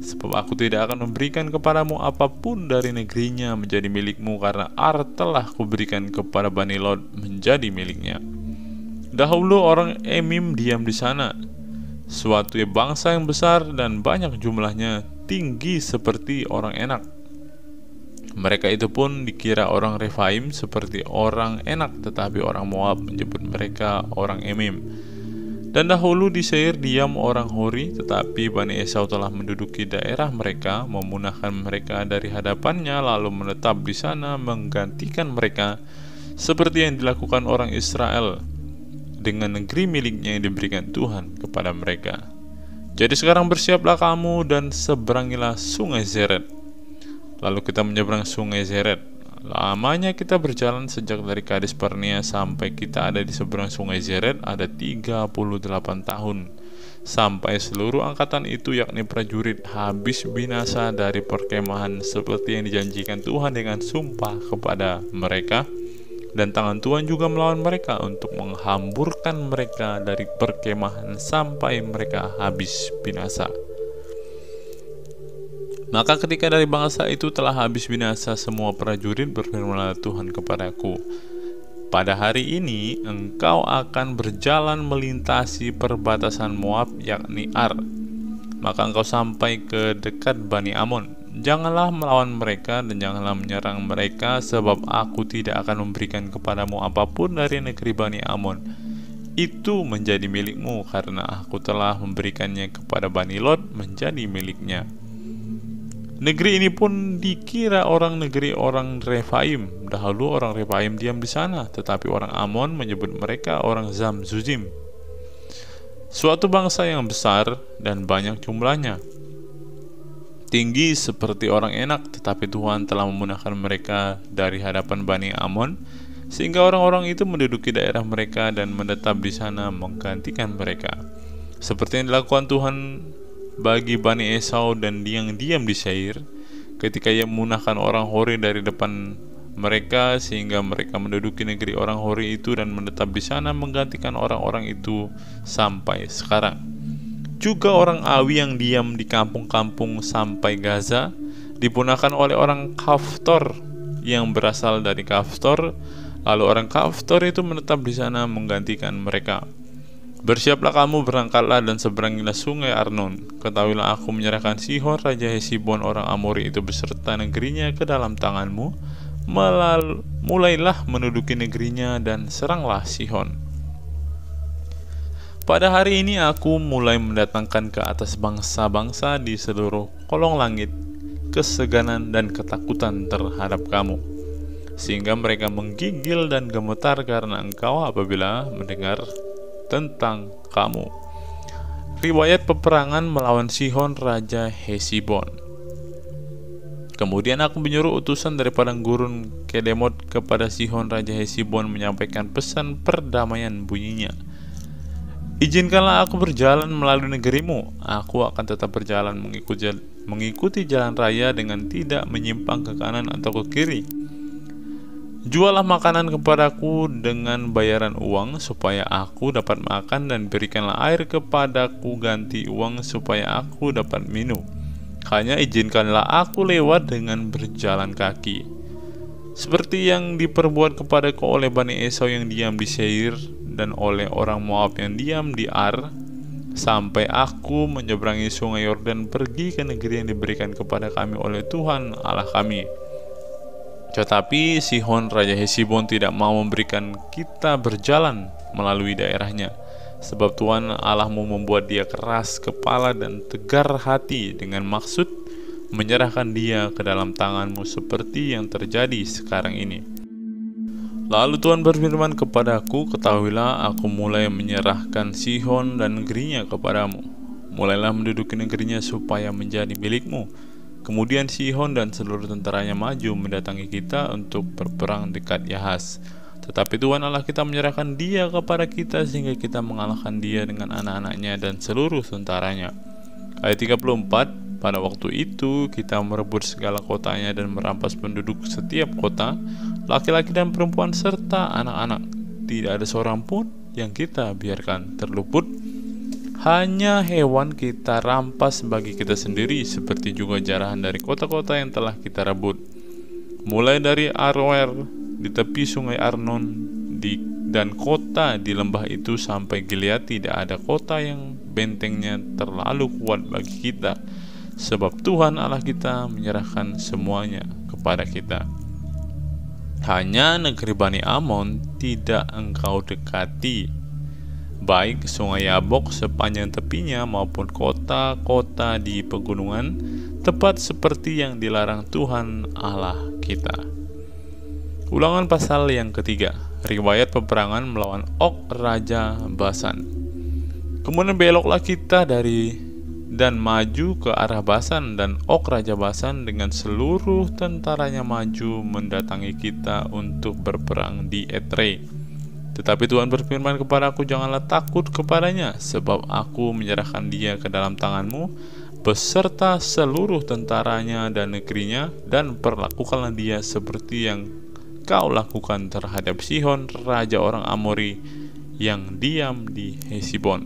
sebab aku tidak akan memberikan kepadamu apapun dari negerinya menjadi milikmu, karena Ar telah kuberikan kepada Bani Lot menjadi miliknya. Dahulu orang Emim diam di sana, suatu bangsa yang besar dan banyak jumlahnya, tinggi seperti orang Enak. Mereka itu pun dikira orang Refaim seperti orang Enak, tetapi orang Moab menyebut mereka orang Emim. Dan dahulu di Seir diam orang Hori, tetapi Bani Esau telah menduduki daerah mereka, memunahkan mereka dari hadapannya, lalu menetap di sana menggantikan mereka, seperti yang dilakukan orang Israel dengan negeri miliknya yang diberikan Tuhan kepada mereka. Jadi sekarang bersiaplah kamu dan seberangilah sungai Zered. Lalu kita menyeberang sungai Zered. Lamanya kita berjalan sejak dari Kades Barnea sampai kita ada di seberang sungai Zered ada 38 tahun, sampai seluruh angkatan itu, yakni prajurit, habis binasa dari perkemahan seperti yang dijanjikan Tuhan dengan sumpah kepada mereka. Dan tangan Tuhan juga melawan mereka untuk menghamburkan mereka dari perkemahan sampai mereka habis binasa. Maka ketika dari bangsa itu telah habis binasa semua prajurit, berfirmanlah Tuhan kepadaku, pada hari ini engkau akan berjalan melintasi perbatasan Moab, yakni Ar. Maka engkau sampai ke dekat Bani Amon. Janganlah melawan mereka dan janganlah menyerang mereka, sebab aku tidak akan memberikan kepadamu apapun dari negeri Bani Amon. Itu menjadi milikmu, karena aku telah memberikannya kepada Bani Lot menjadi miliknya. Negeri ini pun dikira orang negeri orang Refaim. Dahulu orang Refaim diam di sana, tetapi orang Amon menyebut mereka orang Zamzuzim. Suatu bangsa yang besar dan banyak jumlahnya, tinggi seperti orang Enak, tetapi Tuhan telah memunahkan mereka dari hadapan Bani Amon, sehingga orang-orang itu menduduki daerah mereka dan menetap di sana menggantikan mereka, seperti yang dilakukan Tuhan bagi Bani Esau dan yang diam di Seir, ketika ia memunahkan orang Hori dari depan mereka, sehingga mereka menduduki negeri orang Hori itu dan menetap di sana menggantikan orang-orang itu sampai sekarang. Juga orang Awi yang diam di kampung-kampung sampai Gaza dipunahkan oleh orang Kaftor yang berasal dari Kaftor, lalu orang Kaftor itu menetap di sana menggantikan mereka. Bersiaplah kamu, berangkatlah dan seberangilah sungai Arnon. Ketahuilah aku menyerahkan Sihon Raja Hesibon orang Amori itu beserta negerinya ke dalam tanganmu. Mulailah menduduki negerinya dan seranglah Sihon. Pada hari ini aku mulai mendatangkan ke atas bangsa-bangsa di seluruh kolong langit keseganan dan ketakutan terhadap kamu, sehingga mereka menggigil dan gemetar karena engkau apabila mendengar tentang kamu. Riwayat peperangan melawan Sihon Raja Hesibon. Kemudian aku menyuruh utusan dari padang gurun Kedemot kepada Sihon Raja Hesibon menyampaikan pesan perdamaian bunyinya. Izinkanlah aku berjalan melalui negerimu. Aku akan tetap berjalan mengikuti jalan raya dengan tidak menyimpang ke kanan atau ke kiri. Jualah makanan kepadaku dengan bayaran uang supaya aku dapat makan, dan berikanlah air kepadaku ganti uang supaya aku dapat minum. Hanya izinkanlah aku lewat dengan berjalan kaki, seperti yang diperbuat kepadaku oleh Bani Esau yang diam di Seir, dan oleh orang Moab yang diam di Ar, sampai aku menyeberangi sungai Yordan pergi ke negeri yang diberikan kepada kami oleh Tuhan Allah kami. Tetapi Sihon Raja Hesibon tidak mau memberikan kita berjalan melalui daerahnya, sebab Tuhan Allahmu membuat dia keras kepala dan tegar hati dengan maksud menyerahkan dia ke dalam tanganmu seperti yang terjadi sekarang ini. Lalu Tuhan berfirman kepadaku, ketahuilah aku mulai menyerahkan Sihon dan negerinya kepadamu. Mulailah menduduki negerinya supaya menjadi milikmu. Kemudian Sihon dan seluruh tentaranya maju mendatangi kita untuk berperang dekat Yahas. Tetapi Tuhan Allah kita menyerahkan dia kepada kita sehingga kita mengalahkan dia dengan anak-anaknya dan seluruh tentaranya. Ayat 34. Pada waktu itu kita merebut segala kotanya dan merampas penduduk setiap kota, laki-laki dan perempuan serta anak-anak. Tidak ada seorang pun yang kita biarkan terluput. Hanya hewan kita rampas bagi kita sendiri, seperti juga jarahan dari kota-kota yang telah kita rebut. Mulai dari Aroer di tepi sungai Arnon dan kota di lembah itu sampai Gilead, tidak ada kota yang bentengnya terlalu kuat bagi kita, sebab Tuhan Allah kita menyerahkan semuanya kepada kita. Hanya negeri Bani Amon tidak engkau dekati, baik sungai Yabok sepanjang tepinya maupun kota-kota di pegunungan, tepat seperti yang dilarang Tuhan Allah kita. Ulangan pasal yang ketiga, riwayat peperangan melawan Og Raja Basan. Kemudian beloklah kita dan maju ke arah Basan, dan Og Raja Basan dengan seluruh tentaranya maju mendatangi kita untuk berperang di Edrei. Tetapi Tuhan berfirman kepadaku, janganlah takut kepadanya, sebab aku menyerahkan dia ke dalam tanganmu beserta seluruh tentaranya dan negerinya, dan perlakukanlah dia seperti yang kau lakukan terhadap Sihon raja orang Amori yang diam di Hesibon.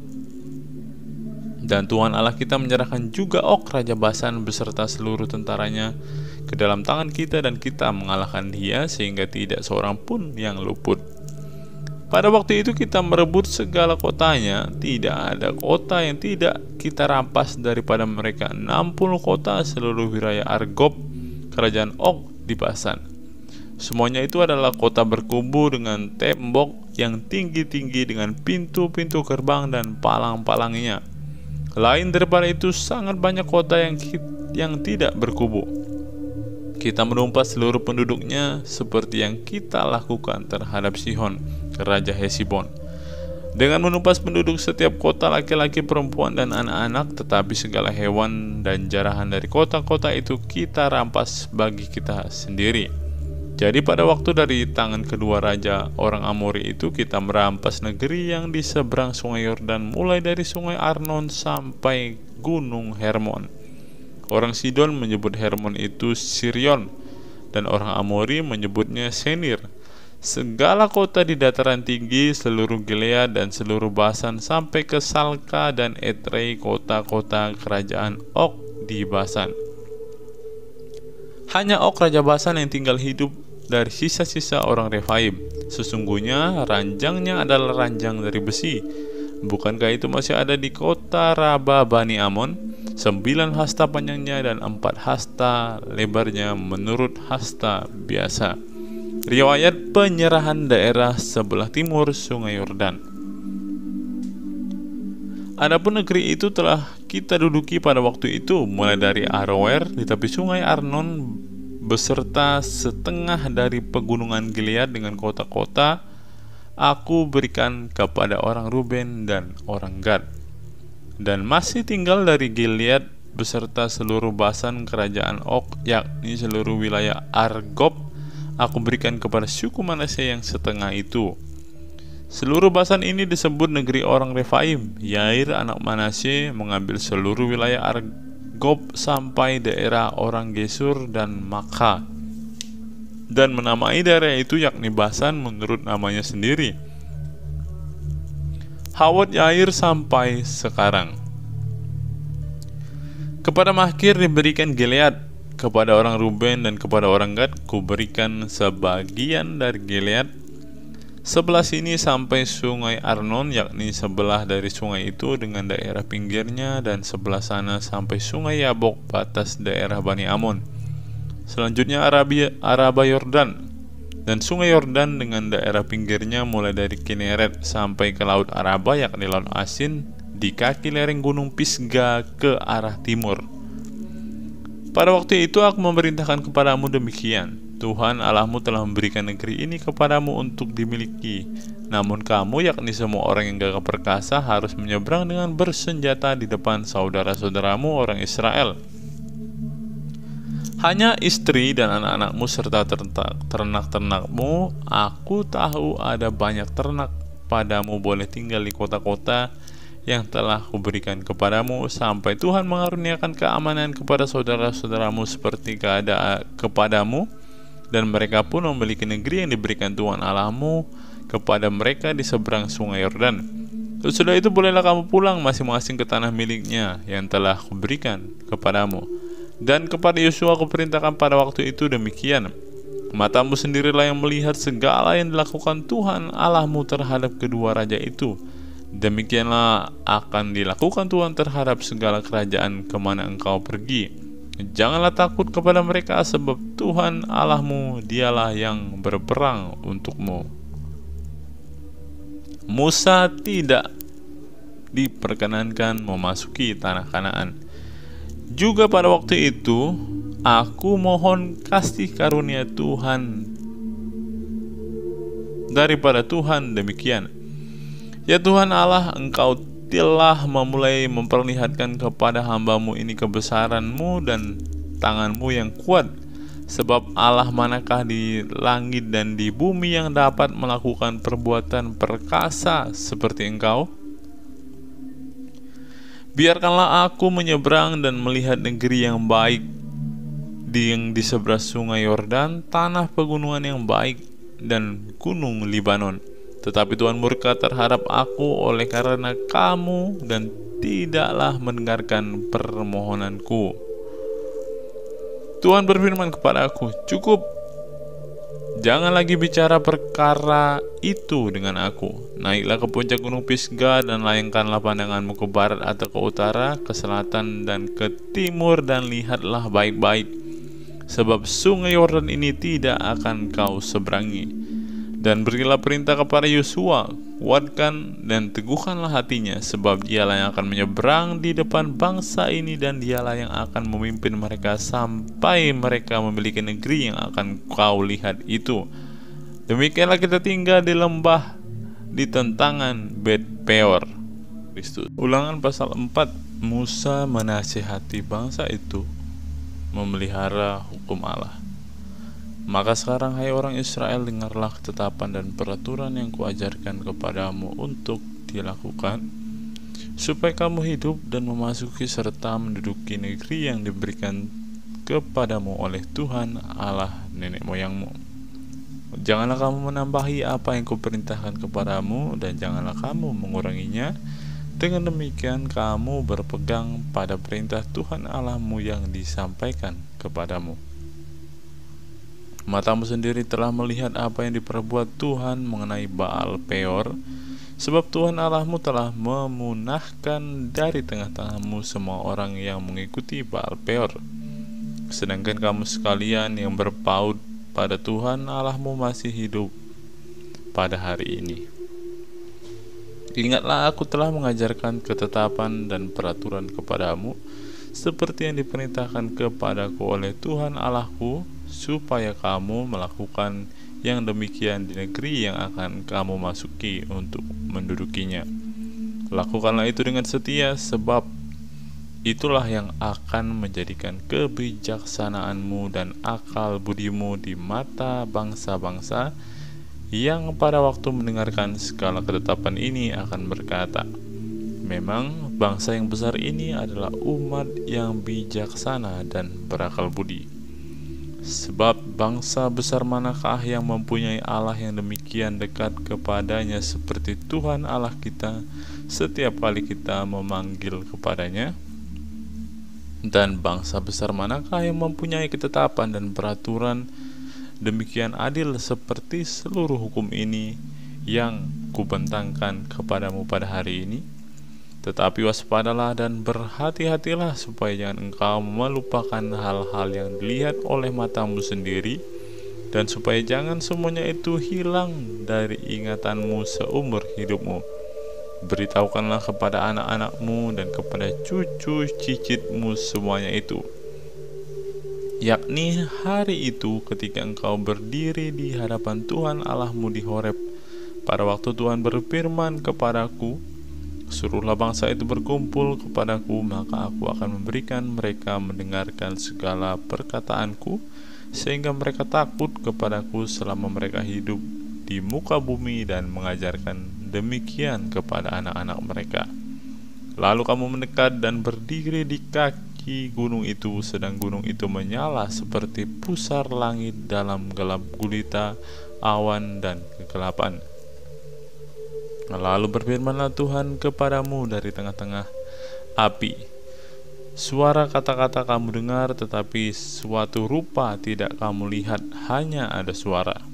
Dan Tuhan Allah kita menyerahkan juga Og Raja Basan beserta seluruh tentaranya ke dalam tangan kita, dan kita mengalahkan dia sehingga tidak seorang pun yang luput. Pada waktu itu kita merebut segala kotanya, tidak ada kota yang tidak kita rampas daripada mereka. 60 kota seluruh wilayah Argob, kerajaan Og di Basan. Semuanya itu adalah kota berkubu dengan tembok yang tinggi-tinggi dengan pintu-pintu gerbang dan palang-palangnya. Lain daripada itu, sangat banyak kota yang tidak berkubu. Kita menumpas seluruh penduduknya seperti yang kita lakukan terhadap Sihon, Raja Hesibon, dengan menumpas penduduk setiap kota, laki-laki, perempuan, dan anak-anak. Tetapi segala hewan dan jarahan dari kota-kota itu kita rampas bagi kita sendiri. Jadi pada waktu dari tangan kedua raja orang Amori itu, kita merampas negeri yang di seberang sungai Yordan, mulai dari sungai Arnon sampai gunung Hermon. Orang Sidon menyebut Hermon itu Sirion, dan orang Amori menyebutnya Senir. Segala kota di dataran tinggi, seluruh Gilead dan seluruh Basan sampai ke Salka dan Edrei, kota-kota kerajaan Og di Basan. Hanya Og Raja Basan yang tinggal hidup dari sisa-sisa orang Refaim. Sesungguhnya ranjangnya adalah ranjang dari besi. Bukankah itu masih ada di kota Raba Bani Amon? 9 hasta panjangnya dan 4 hasta lebarnya menurut hasta biasa. Riwayat penyerahan daerah sebelah timur sungai Yordan. Adapun negeri itu telah kita duduki pada waktu itu, mulai dari Aroer di tepi sungai Arnon beserta setengah dari pegunungan Gilead dengan kota-kota, aku berikan kepada orang Ruben dan orang Gad. Dan masih tinggal dari Gilead beserta seluruh Basan kerajaan Og, yakni seluruh wilayah Argob, aku berikan kepada suku Manasye yang setengah itu. Seluruh Basan ini disebut negeri orang Refaim. Yair anak Manasye mengambil seluruh wilayah Argob sampai daerah orang Gesur dan Makha, dan menamai daerah itu yakni Basan menurut namanya sendiri. Hawat Yair sampai sekarang. Kepada Makir diberikan Gilead, kepada orang Ruben dan kepada orang Gad kuberikan sebagian dari Gilead, sebelah sini sampai sungai Arnon, yakni sebelah dari sungai itu dengan daerah pinggirnya, dan sebelah sana sampai sungai Yabok, batas daerah Bani Amon. Selanjutnya Araba Yordan, dan sungai Yordan dengan daerah pinggirnya mulai dari Kineret sampai ke laut Araba, yakni laut Asin, di kaki lereng gunung Pisga ke arah timur. Pada waktu itu aku memerintahkan kepadamu demikian: Tuhan Allahmu telah memberikan negeri ini kepadamu untuk dimiliki. Namun kamu, yakni semua orang yang gagah perkasa, harus menyeberang dengan bersenjata di depan saudara-saudaramu orang Israel. Hanya istri dan anak-anakmu serta ternak-ternakmu, aku tahu ada banyak ternak padamu, boleh tinggal di kota-kota yang telah kuberikan kepadamu, sampai Tuhan mengaruniakan keamanan kepada saudara-saudaramu seperti kepadamu, dan mereka pun memiliki negeri yang diberikan Tuhan Allahmu kepada mereka di seberang sungai Yordan. Sesudah itu bolehlah kamu pulang masing-masing ke tanah miliknya yang telah kuberikan kepadamu. Dan kepada Yosua kuperintahkan pada waktu itu demikian: matamu sendirilah yang melihat segala yang dilakukan Tuhan Allahmu terhadap kedua raja itu. Demikianlah akan dilakukan Tuhan terhadap segala kerajaan kemana engkau pergi. Janganlah takut kepada mereka, sebab Tuhan Allahmu dialah yang berperang untukmu. Musa tidak diperkenankan memasuki tanah Kanaan. Juga pada waktu itu aku mohon kasih karunia Tuhan daripada Tuhan demikian: ya Tuhan Allah, engkau telah memulai memperlihatkan kepada hambamu ini kebesaranmu dan tanganmu yang kuat. Sebab Allah manakah di langit dan di bumi yang dapat melakukan perbuatan perkasa seperti engkau? Biarkanlah aku menyeberang dan melihat negeri yang baik yang di seberang sungai Yordan, tanah pegunungan yang baik dan gunung Libanon. Tetapi Tuhan murka terhadap aku oleh karena kamu dan tidaklah mendengarkan permohonanku. Tuhan berfirman kepada aku, cukup, jangan lagi bicara perkara itu dengan aku. Naiklah ke puncak gunung Pisga dan layangkanlah pandanganmu ke barat atau ke utara, ke selatan dan ke timur, dan lihatlah baik-baik, sebab sungai Yordan ini tidak akan kau seberangi. Dan berilah perintah kepada Yosua, kuatkan dan teguhkanlah hatinya, sebab dialah yang akan menyeberang di depan bangsa ini, dan dialah yang akan memimpin mereka sampai mereka memiliki negeri yang akan kau lihat itu. Demikianlah kita tinggal di lembah di tentangan Bet Peor. Kristus. Ulangan pasal 4. Musa menasihati bangsa itu memelihara hukum Allah. Maka sekarang, hai orang Israel, dengarlah ketetapan dan peraturan yang kuajarkan kepadamu untuk dilakukan, supaya kamu hidup dan memasuki serta menduduki negeri yang diberikan kepadamu oleh Tuhan Allah nenek moyangmu. Janganlah kamu menambahi apa yang kuperintahkan kepadamu, dan janganlah kamu menguranginya. Dengan demikian kamu berpegang pada perintah Tuhan Allahmu yang disampaikan kepadamu. Matamu sendiri telah melihat apa yang diperbuat Tuhan mengenai Baal Peor, sebab Tuhan Allahmu telah memunahkan dari tengah-tengahmu semua orang yang mengikuti Baal Peor. Sedangkan kamu sekalian yang berpaut pada Tuhan Allahmu masih hidup pada hari ini. Ingatlah, aku telah mengajarkan ketetapan dan peraturan kepadamu, seperti yang diperintahkan kepadaku oleh Tuhan Allahku, supaya kamu melakukan yang demikian di negeri yang akan kamu masuki untuk mendudukinya. Lakukanlah itu dengan setia, sebab itulah yang akan menjadikan kebijaksanaanmu dan akal budimu di mata bangsa-bangsa yang pada waktu mendengarkan segala ketetapan ini akan berkata, memang bangsa yang besar ini adalah umat yang bijaksana dan berakal budi. Sebab bangsa besar manakah yang mempunyai Allah yang demikian dekat kepadanya seperti Tuhan Allah kita setiap kali kita memanggil kepadanya? Dan bangsa besar manakah yang mempunyai ketetapan dan peraturan demikian adil seperti seluruh hukum ini yang kubentangkan kepadamu pada hari ini. Tetapi waspadalah dan berhati-hatilah supaya jangan engkau melupakan hal-hal yang dilihat oleh matamu sendiri, dan supaya jangan semuanya itu hilang dari ingatanmu seumur hidupmu. Beritahukanlah kepada anak-anakmu dan kepada cucu cicitmu semuanya itu, yakni hari itu ketika engkau berdiri di hadapan Tuhan Allahmu di Horeb, pada waktu Tuhan berfirman kepadaku, suruhlah bangsa itu berkumpul kepadaku, maka aku akan memberikan mereka mendengarkan segala perkataanku, sehingga mereka takut kepadaku selama mereka hidup di muka bumi, dan mengajarkan demikian kepada anak-anak mereka. Lalu kamu mendekat dan berdiri di kaki gunung itu, sedang gunung itu menyala seperti pusar langit dalam gelap gulita, awan, dan kegelapan. Lalu berfirmanlah Tuhan kepadamu dari tengah-tengah api. Suara kata-kata kamu dengar, tetapi suatu rupa tidak kamu lihat, hanya ada suara.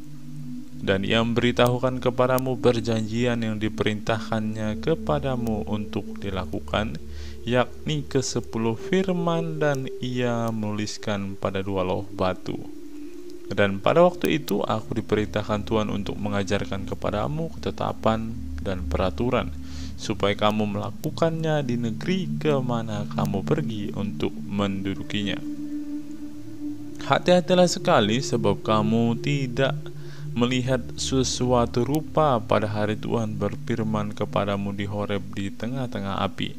Dan ia memberitahukan kepadamu perjanjian yang diperintahkannya kepadamu untuk dilakukan, yakni ke-10 firman, dan ia menuliskan pada 2 loh batu. Dan pada waktu itu aku diperintahkan Tuhan untuk mengajarkan kepadamu ketetapan dan peraturan, supaya kamu melakukannya di negeri kemana kamu pergi untuk mendudukinya. Hati-hatilah sekali, sebab kamu tidak melihat sesuatu rupa pada hari Tuhan berfirman kepadamu di Horeb di tengah-tengah api,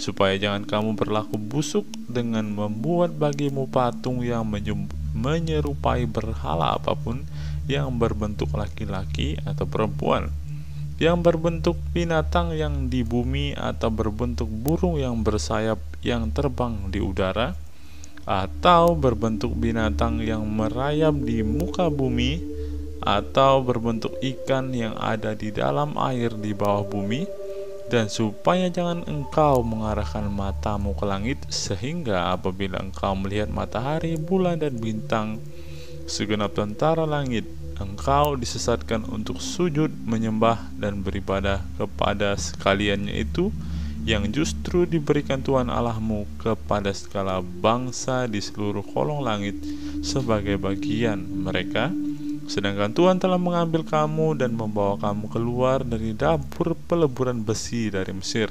supaya jangan kamu berlaku busuk dengan membuat bagimu patung yang menyerupai berhala apapun, yang berbentuk laki-laki atau perempuan, yang berbentuk binatang yang di bumi, atau berbentuk burung yang bersayap yang terbang di udara, atau berbentuk binatang yang merayap di muka bumi, atau berbentuk ikan yang ada di dalam air di bawah bumi. Dan supaya jangan engkau mengarahkan matamu ke langit, sehingga apabila engkau melihat matahari, bulan, dan bintang, segenap tentara langit, engkau disesatkan untuk sujud, menyembah, dan beribadah kepada sekaliannya itu, yang justru diberikan Tuhan Allahmu kepada segala bangsa di seluruh kolong langit sebagai bagian mereka. Sedangkan Tuhan telah mengambil kamu dan membawa kamu keluar dari dapur peleburan besi dari Mesir,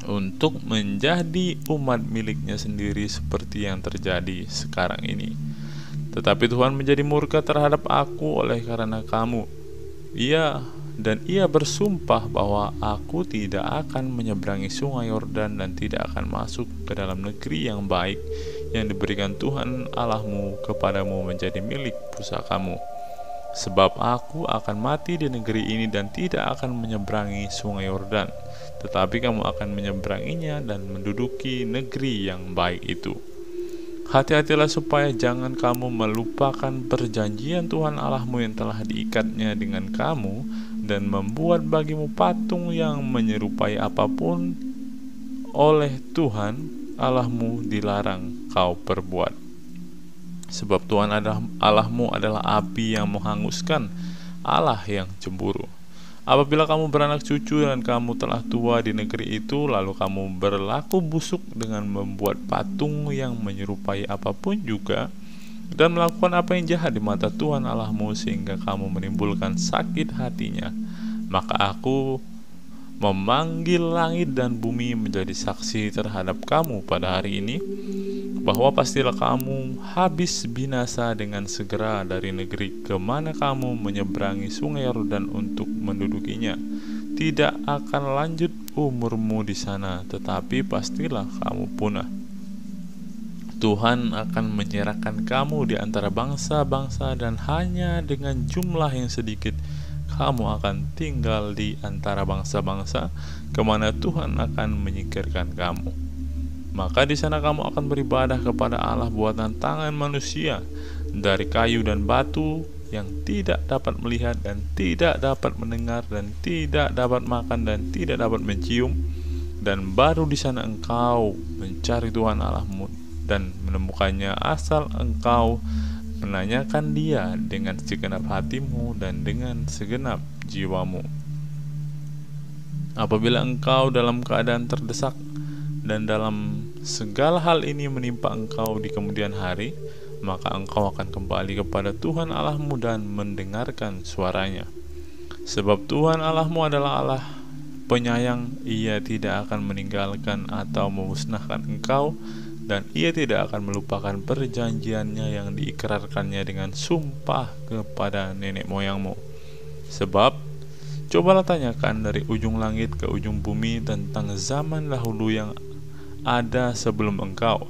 untuk menjadi umat miliknya sendiri, seperti yang terjadi sekarang ini. Tetapi Tuhan menjadi murka terhadap aku oleh karena kamu. Ia bersumpah bahwa aku tidak akan menyeberangi sungai Yordan, dan tidak akan masuk ke dalam negeri yang baik yang diberikan Tuhan Allahmu kepadamu menjadi milik pusakamu. Sebab aku akan mati di negeri ini dan tidak akan menyeberangi sungai Yordan, tetapi kamu akan menyeberanginya dan menduduki negeri yang baik itu. Hati-hatilah supaya jangan kamu melupakan perjanjian Tuhan Allahmu yang telah diikatnya dengan kamu, dan membuat bagimu patung yang menyerupai apapun oleh Tuhan Allahmu dilarang kau perbuat. Sebab Tuhan Allahmu adalah api yang menghanguskan, Allah yang cemburu. Apabila kamu beranak cucu dan kamu telah tua di negeri itu, lalu kamu berlaku busuk dengan membuat patung yang menyerupai apapun juga, dan melakukan apa yang jahat di mata Tuhan Allahmu, sehingga kamu menimbulkan sakit hatinya, maka aku memanggil langit dan bumi menjadi saksi terhadap kamu pada hari ini, bahwa pastilah kamu habis binasa dengan segera dari negeri kemana kamu menyeberangi sungai Yordan untuk mendudukinya. Tidak akan lanjut umurmu di sana, tetapi pastilah kamu punah. Tuhan akan menyerahkan kamu di antara bangsa-bangsa, dan hanya dengan jumlah yang sedikit kamu akan tinggal di antara bangsa-bangsa kemana Tuhan akan menyingkirkan kamu. Maka di sana kamu akan beribadah kepada Allah buatan tangan manusia, dari kayu dan batu, yang tidak dapat melihat dan tidak dapat mendengar dan tidak dapat makan dan tidak dapat mencium. Dan baru di sana engkau mencari Tuhan Allahmu dan menemukannya, asal engkau menanyakan Dia dengan segenap hatimu dan dengan segenap jiwamu. Apabila engkau dalam keadaan terdesak dan dalam segala hal ini menimpa engkau di kemudian hari, maka engkau akan kembali kepada Tuhan Allahmu dan mendengarkan suaranya. Sebab Tuhan Allahmu adalah Allah penyayang, Ia tidak akan meninggalkan atau memusnahkan engkau, dan Ia tidak akan melupakan perjanjiannya yang diikrarkannya dengan sumpah kepada nenek moyangmu. Sebab cobalah tanyakan dari ujung langit ke ujung bumi tentang zaman dahulu yang ada sebelum engkau,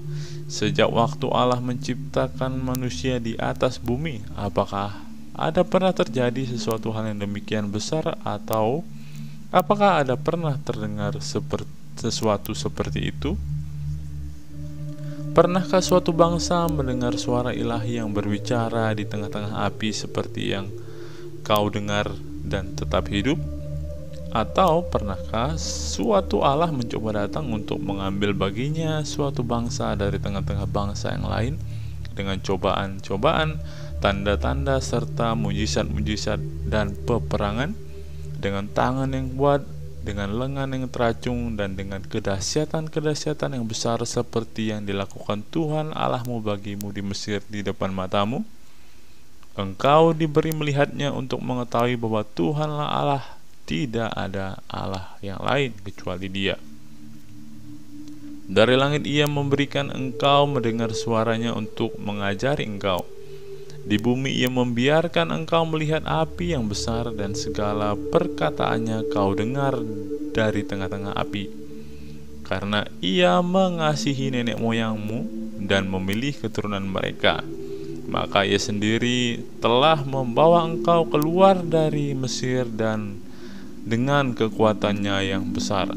sejak waktu Allah menciptakan manusia di atas bumi. Apakah ada pernah terjadi sesuatu hal yang demikian besar, atau apakah ada pernah terdengar sesuatu seperti itu? Pernahkah suatu bangsa mendengar suara ilahi yang berbicara di tengah-tengah api seperti yang kau dengar dan tetap hidup? Atau pernahkah suatu Allah mencoba datang untuk mengambil baginya suatu bangsa dari tengah-tengah bangsa yang lain dengan cobaan-cobaan, tanda-tanda, serta mujizat-mujizat dan peperangan, dengan tangan yang kuat, dengan lengan yang teracung, dan dengan kedahsyatan-kedahsyatan yang besar seperti yang dilakukan Tuhan Allahmu bagimu di Mesir di depan matamu? Engkau diberi melihatnya untuk mengetahui bahwa Tuhanlah Allah, tidak ada Allah yang lain kecuali Dia. Dari langit Ia memberikan engkau mendengar suaranya untuk mengajari engkau. Di bumi Ia membiarkan engkau melihat api yang besar, dan segala perkataannya kau dengar dari tengah-tengah api. Karena Ia mengasihi nenek moyangmu dan memilih keturunan mereka, maka Ia sendiri telah membawa engkau keluar dari Mesir dan dengan kekuatannya yang besar,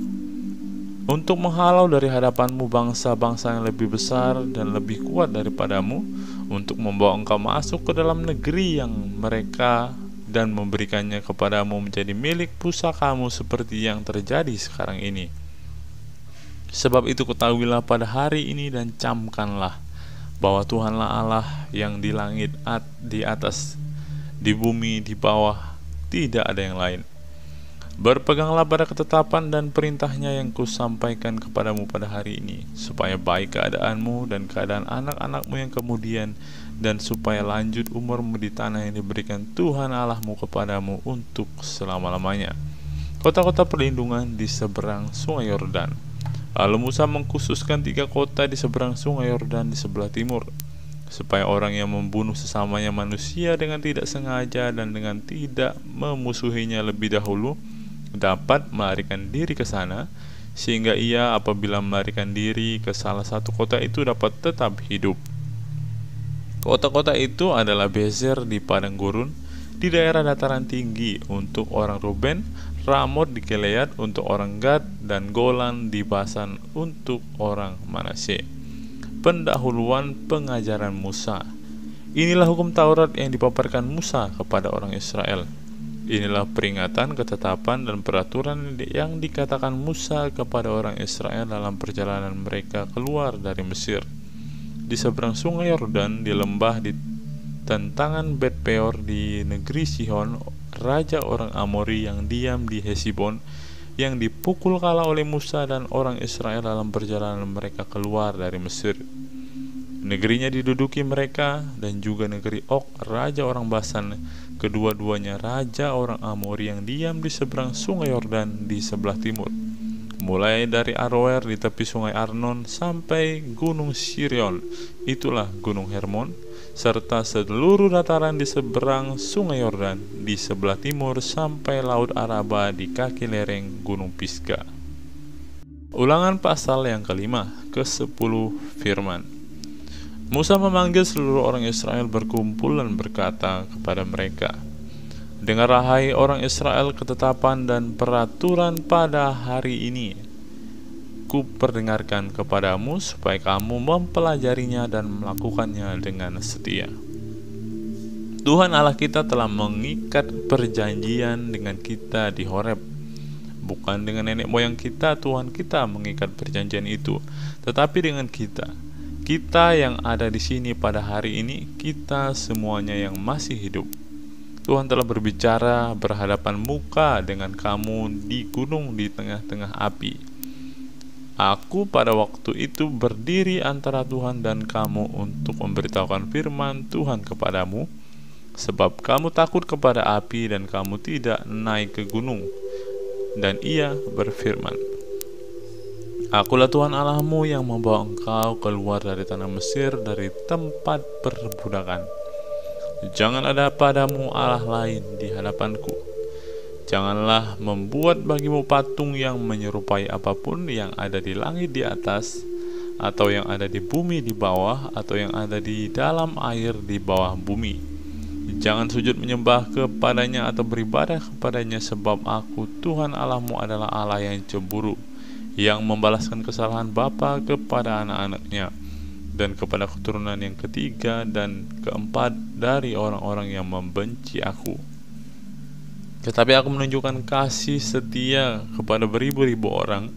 untuk menghalau dari hadapanmu bangsa-bangsa yang lebih besar dan lebih kuat daripadamu, untuk membawa engkau masuk ke dalam negeri yang mereka, dan memberikannya kepadamu menjadi milik pusakamu seperti yang terjadi sekarang ini. Sebab itu ketahuilah pada hari ini dan camkanlah bahwa Tuhanlah Allah yang di langit, di atas, di bumi, di bawah, tidak ada yang lain. Berpeganglah pada ketetapan dan perintahnya yang kusampaikan kepadamu pada hari ini, supaya baik keadaanmu dan keadaan anak-anakmu yang kemudian, dan supaya lanjut umurmu di tanah yang diberikan Tuhan Allahmu kepadamu untuk selama-lamanya. Kota-kota perlindungan di seberang sungai Yordan. Lalu Musa mengkhususkan 3 kota di seberang sungai Yordan di sebelah timur, supaya orang yang membunuh sesamanya manusia dengan tidak sengaja dan dengan tidak memusuhinya lebih dahulu dapat melarikan diri ke sana, sehingga ia apabila melarikan diri ke salah satu kota itu dapat tetap hidup. Kota-kota itu adalah Bezer di padang gurun di daerah dataran tinggi untuk orang Ruben, Ramot di Gilead untuk orang Gad, dan Golan di Basan untuk orang Manasye. Pendahuluan pengajaran Musa. Inilah hukum Taurat yang dipaparkan Musa kepada orang Israel. Inilah peringatan, ketetapan, dan peraturan yang dikatakan Musa kepada orang Israel dalam perjalanan mereka keluar dari Mesir. Di seberang sungai Yordan, di lembah di tentangan Bet Peor, di negeri Sihon, raja orang Amori yang diam di Hesibon, yang dipukul kalah oleh Musa dan orang Israel dalam perjalanan mereka keluar dari Mesir. Negerinya diduduki mereka, dan juga negeri Og, raja orang Basan, kedua-duanya raja orang Amori yang diam di seberang sungai Yordan di sebelah timur, mulai dari Aroer di tepi sungai Arnon sampai gunung Sirion, itulah gunung Hermon, serta seluruh dataran di seberang sungai Yordan di sebelah timur sampai laut Araba di kaki lereng gunung Pisga. Ulangan pasal yang ke-5 ke-10 firman. Musa memanggil seluruh orang Israel berkumpul dan berkata kepada mereka, "Dengarlah hai orang Israel ketetapan dan peraturan pada hari ini. Kuperdengarkan kepadamu supaya kamu mempelajarinya dan melakukannya dengan setia. Tuhan Allah kita telah mengikat perjanjian dengan kita di Horeb. Bukan dengan nenek moyang kita Tuhan kita mengikat perjanjian itu, tetapi dengan kita. Kita yang ada di sini pada hari ini, kita semuanya yang masih hidup. Tuhan telah berbicara berhadapan muka dengan kamu di gunung di tengah-tengah api. Aku pada waktu itu berdiri antara Tuhan dan kamu untuk memberitahukan firman Tuhan kepadamu, sebab kamu takut kepada api dan kamu tidak naik ke gunung. Dan ia berfirman, Akulah Tuhan Allahmu yang membawa engkau keluar dari tanah Mesir, dari tempat perbudakan. Jangan ada padamu Allah lain di hadapanku. Janganlah membuat bagimu patung yang menyerupai apapun yang ada di langit di atas, atau yang ada di bumi di bawah, atau yang ada di dalam air di bawah bumi. Jangan sujud menyembah kepadanya atau beribadah kepadanya, sebab aku Tuhan Allahmu adalah Allah yang cemburu, yang membalaskan kesalahan bapa kepada anak-anaknya dan kepada keturunan yang ketiga dan keempat dari orang-orang yang membenci aku. Tetapi aku menunjukkan kasih setia kepada beribu-ribu orang,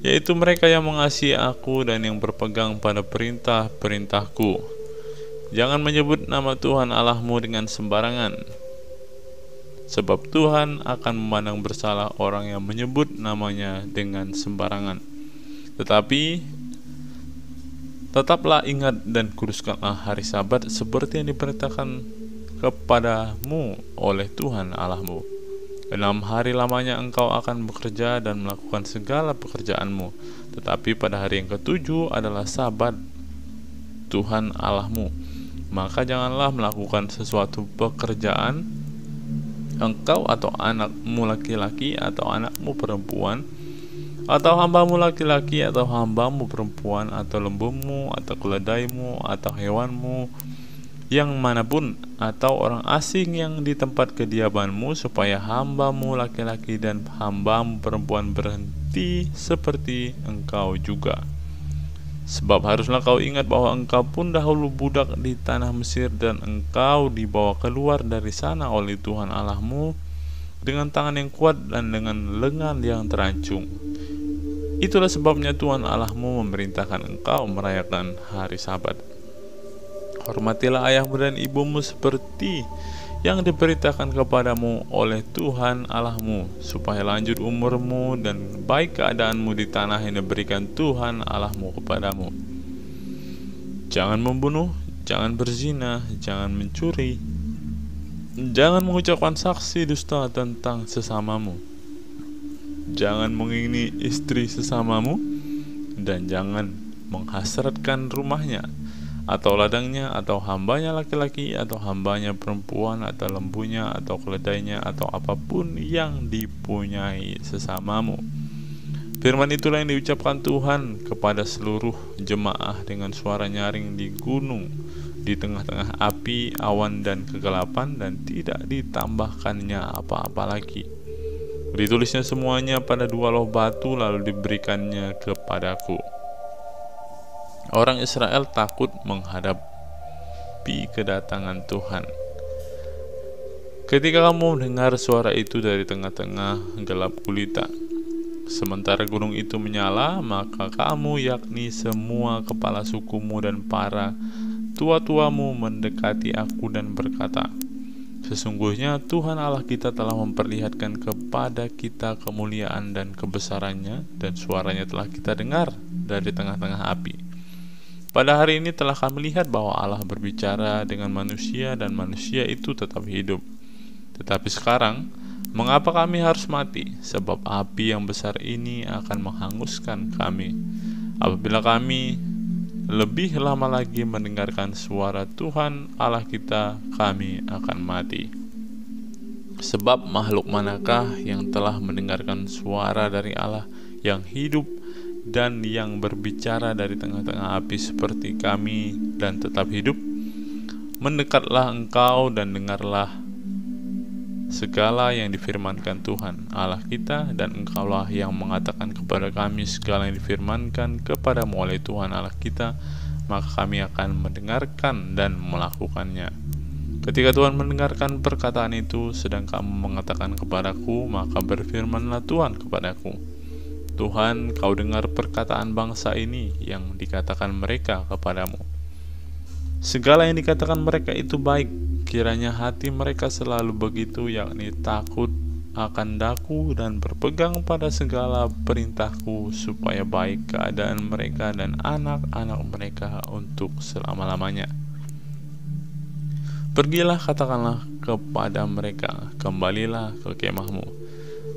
yaitu mereka yang mengasihi aku dan yang berpegang pada perintah-perintahku. Jangan menyebut nama Tuhan Allahmu dengan sembarangan, sebab Tuhan akan memandang bersalah orang yang menyebut namanya dengan sembarangan. Tetapi tetaplah ingat dan kuduskanlah hari Sabat seperti yang diperintahkan kepadamu oleh Tuhan Allahmu. 6 hari lamanya engkau akan bekerja dan melakukan segala pekerjaanmu, tetapi pada hari yang ke-7 adalah Sabat Tuhan Allahmu. Maka janganlah melakukan sesuatu pekerjaan, engkau atau anakmu laki-laki atau anakmu perempuan, atau hambamu laki-laki atau hambamu perempuan, atau lembumu atau keledaimu atau hewanmu yang manapun, atau orang asing yang di tempat kediamanmu, supaya hambamu laki-laki dan hambamu perempuan berhenti seperti engkau juga. Sebab haruslah kau ingat bahwa engkau pun dahulu budak di tanah Mesir, dan engkau dibawa keluar dari sana oleh Tuhan Allahmu dengan tangan yang kuat dan dengan lengan yang terancung. Itulah sebabnya Tuhan Allahmu memerintahkan engkau merayakan hari Sabat. Hormatilah ayahmu dan ibumu seperti yang diperintahkan kepadamu oleh Tuhan Allahmu, supaya lanjut umurmu dan baik keadaanmu di tanah yang diberikan Tuhan Allahmu kepadamu. Jangan membunuh, jangan berzina, jangan mencuri, jangan mengucapkan saksi dusta tentang sesamamu, jangan mengingini istri sesamamu, dan jangan menghasratkan rumahnya, atau ladangnya, atau hambanya laki-laki, atau hambanya perempuan, atau lembunya, atau keledainya, atau apapun yang dipunyai sesamamu. Firman itulah yang diucapkan Tuhan kepada seluruh jemaah dengan suara nyaring di gunung, di tengah-tengah api, awan, dan kegelapan, dan tidak ditambahkannya apa-apa lagi. Ditulisnya semuanya pada 2 loh batu, lalu diberikannya kepadaku. Orang Israel takut menghadapi kedatangan Tuhan. Ketika kamu mendengar suara itu dari tengah-tengah gelap gulita, sementara gunung itu menyala, maka kamu, yakni semua kepala sukumu dan para tua-tuamu, mendekati aku dan berkata, Sesungguhnya Tuhan Allah kita telah memperlihatkan kepada kita kemuliaan dan kebesarannya, dan suaranya telah kita dengar dari tengah-tengah api. Pada hari ini telah kami lihat bahwa Allah berbicara dengan manusia, dan manusia itu tetap hidup. Tetapi sekarang, mengapa kami harus mati? Sebab api yang besar ini akan menghanguskan kami. Apabila kami lebih lama lagi mendengarkan suara Tuhan Allah kita, kami akan mati. Sebab makhluk manakah yang telah mendengarkan suara dari Allah yang hidup dan yang berbicara dari tengah-tengah api seperti kami dan tetap hidup? Mendekatlah engkau dan dengarlah segala yang difirmankan Tuhan Allah kita, dan engkaulah yang mengatakan kepada kami segala yang difirmankan kepadamu oleh Tuhan Allah kita, maka kami akan mendengarkan dan melakukannya. Ketika Tuhan mendengarkan perkataan itu, sedang kamu mengatakan kepadaku, maka berfirmanlah Tuhan kepadaku, Tuhan, kau dengar perkataan bangsa ini yang dikatakan mereka kepadamu. Segala yang dikatakan mereka itu baik, Kiranya hati mereka selalu begitu, yakni takut akan Daku dan berpegang pada segala perintahku, supaya baik keadaan mereka dan anak-anak mereka untuk selama-lamanya. Pergilah, katakanlah kepada mereka, kembalilah ke kemahmu.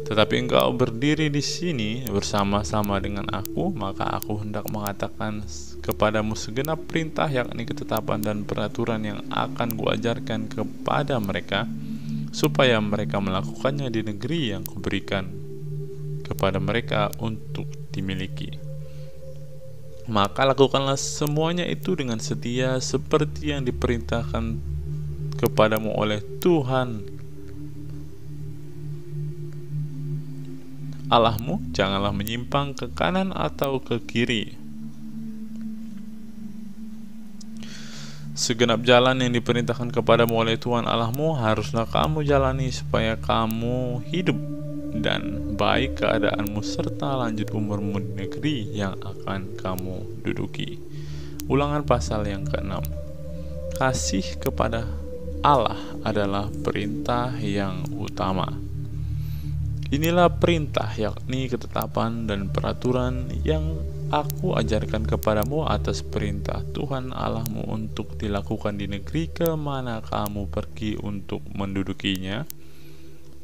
Tetapi engkau berdiri di sini bersama-sama dengan aku, maka aku hendak mengatakan kepadamu segenap perintah, yakni ketetapan dan peraturan yang akan kuajarkan kepada mereka, supaya mereka melakukannya di negeri yang kuberikan kepada mereka untuk dimiliki. Maka lakukanlah semuanya itu dengan setia, seperti yang diperintahkan kepadamu oleh Tuhan Allahmu. Janganlah menyimpang ke kanan atau ke kiri. Segenap jalan yang diperintahkan kepadamu oleh Tuhan Allahmu haruslah kamu jalani, supaya kamu hidup dan baik keadaanmu serta lanjut umurmu di negeri yang akan kamu duduki. Ulangan pasal yang ke-6. Kasih kepada Allah adalah perintah yang utama. Inilah perintah, yakni ketetapan dan peraturan yang aku ajarkan kepadamu atas perintah Tuhan Allahmu untuk dilakukan di negeri kemana kamu pergi untuk mendudukinya,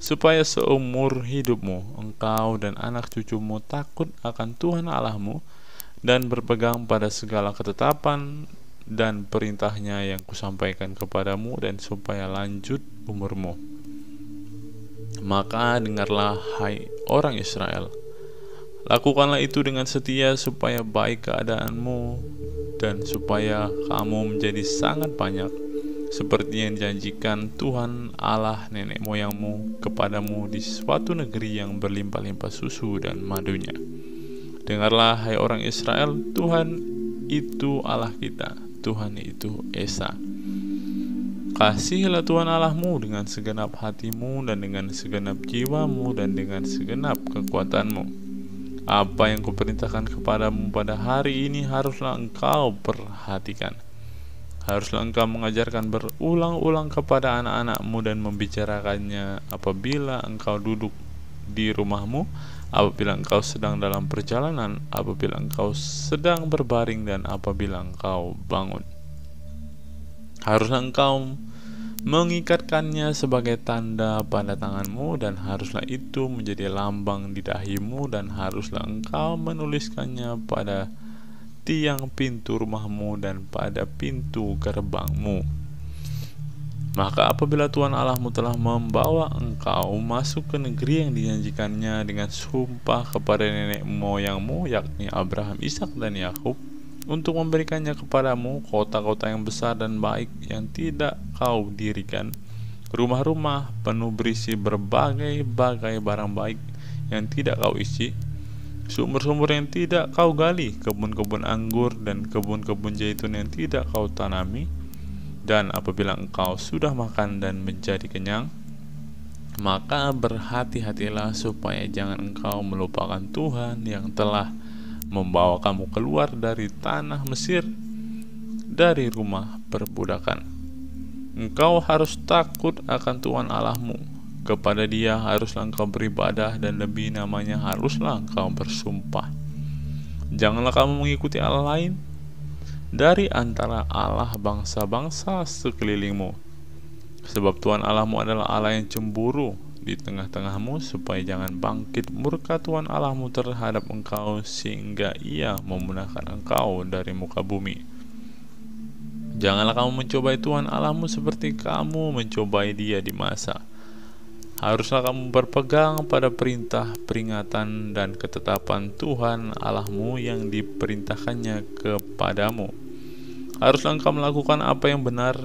supaya seumur hidupmu engkau dan anak cucumu takut akan Tuhan Allahmu dan berpegang pada segala ketetapan dan perintahnya yang kusampaikan kepadamu, dan supaya lanjut umurmu. Maka dengarlah, hai orang Israel, lakukanlah itu dengan setia, supaya baik keadaanmu dan supaya kamu menjadi sangat banyak, seperti yang dijanjikan Tuhan Allah nenek moyangmu kepadamu di suatu negeri yang berlimpah-limpah susu dan madunya. Dengarlah, hai orang Israel, Tuhan itu Allah kita, Tuhan itu Esa. Kasihilah Tuhan Allahmu dengan segenap hatimu dan dengan segenap jiwamu dan dengan segenap kekuatanmu. Apa yang kuperintahkan kepadamu pada hari ini haruslah engkau perhatikan. Haruslah engkau mengajarkan berulang-ulang kepada anak-anakmu dan membicarakannya apabila engkau duduk di rumahmu, apabila engkau sedang dalam perjalanan, apabila engkau sedang berbaring, dan apabila engkau bangun. Haruslah engkau mengikatkannya sebagai tanda pada tanganmu, dan haruslah itu menjadi lambang di dahimu, dan haruslah engkau menuliskannya pada tiang pintu rumahmu dan pada pintu gerbangmu. Maka apabila Tuhan Allahmu telah membawa engkau masuk ke negeri yang dijanjikannya dengan sumpah kepada nenek moyangmu, yakni Abraham, Ishak, dan Yakub, untuk memberikannya kepadamu kota-kota yang besar dan baik yang tidak kau dirikan, rumah-rumah penuh berisi berbagai-bagai barang baik yang tidak kau isi, sumur-sumur yang tidak kau gali, kebun-kebun anggur dan kebun-kebun zaitun yang tidak kau tanami. Dan apabila engkau sudah makan dan menjadi kenyang, maka berhati-hatilah supaya jangan engkau melupakan Tuhan yang telah membawa kamu keluar dari tanah Mesir, dari rumah perbudakan. Engkau harus takut akan Tuhan Allahmu. Kepada Dia haruslah engkau beribadah, dan demi namanya haruslah engkau bersumpah. Janganlah kamu mengikuti Allah lain dari antara Allah bangsa-bangsa sekelilingmu, sebab Tuhan Allahmu adalah Allah yang cemburu di tengah-tengahmu, supaya jangan bangkit murka Tuhan Allahmu terhadap engkau sehingga Ia memunahkan engkau dari muka bumi. Janganlah kamu mencobai Tuhan Allahmu seperti kamu mencobai Dia di masa. Haruslah kamu berpegang pada perintah, peringatan, dan ketetapan Tuhan Allahmu yang diperintahkannya kepadamu. Haruslah engkau melakukan apa yang benar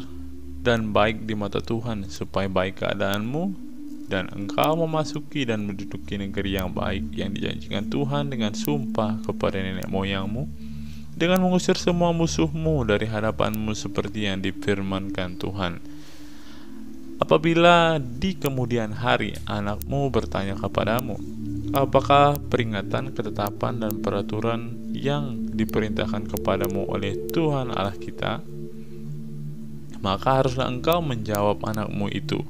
dan baik di mata Tuhan, supaya baik keadaanmu dan engkau memasuki dan menduduki negeri yang baik yang dijanjikan Tuhan dengan sumpah kepada nenek moyangmu, dengan mengusir semua musuhmu dari hadapanmu seperti yang difirmankan Tuhan. Apabila di kemudian hari anakmu bertanya kepadamu, apakah peringatan, ketetapan, dan peraturan yang diperintahkan kepadamu oleh Tuhan Allah kita? maka haruslah engkau menjawab anakmu itu,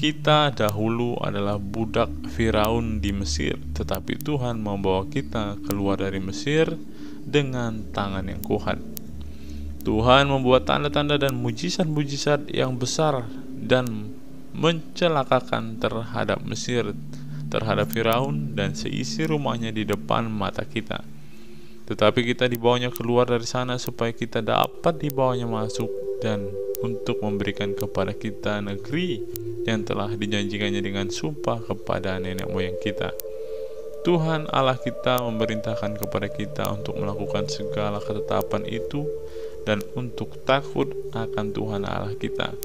kita dahulu adalah budak Firaun di Mesir, tetapi Tuhan membawa kita keluar dari Mesir dengan tangan yang kuat. Tuhan membuat tanda-tanda dan mujizat-mujizat yang besar dan mencelakakan terhadap Mesir, terhadap Firaun dan seisi rumahnya di depan mata kita. Tetapi kita dibawanya keluar dari sana supaya kita dapat dibawanya masuk dan untuk memberikan kepada kita negeri yang telah dijanjikannya dengan sumpah kepada nenek moyang kita. Tuhan Allah kita memerintahkan kepada kita untuk melakukan segala ketetapan itu dan untuk takut akan Tuhan Allah kita,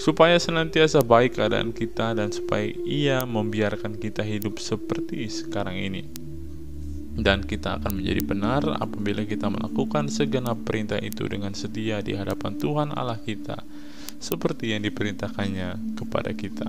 supaya senantiasa baik keadaan kita dan supaya Ia membiarkan kita hidup seperti sekarang ini. Dan kita akan menjadi benar apabila kita melakukan segenap perintah itu dengan setia di hadapan Tuhan Allah kita, seperti yang diperintahkannya kepada kita.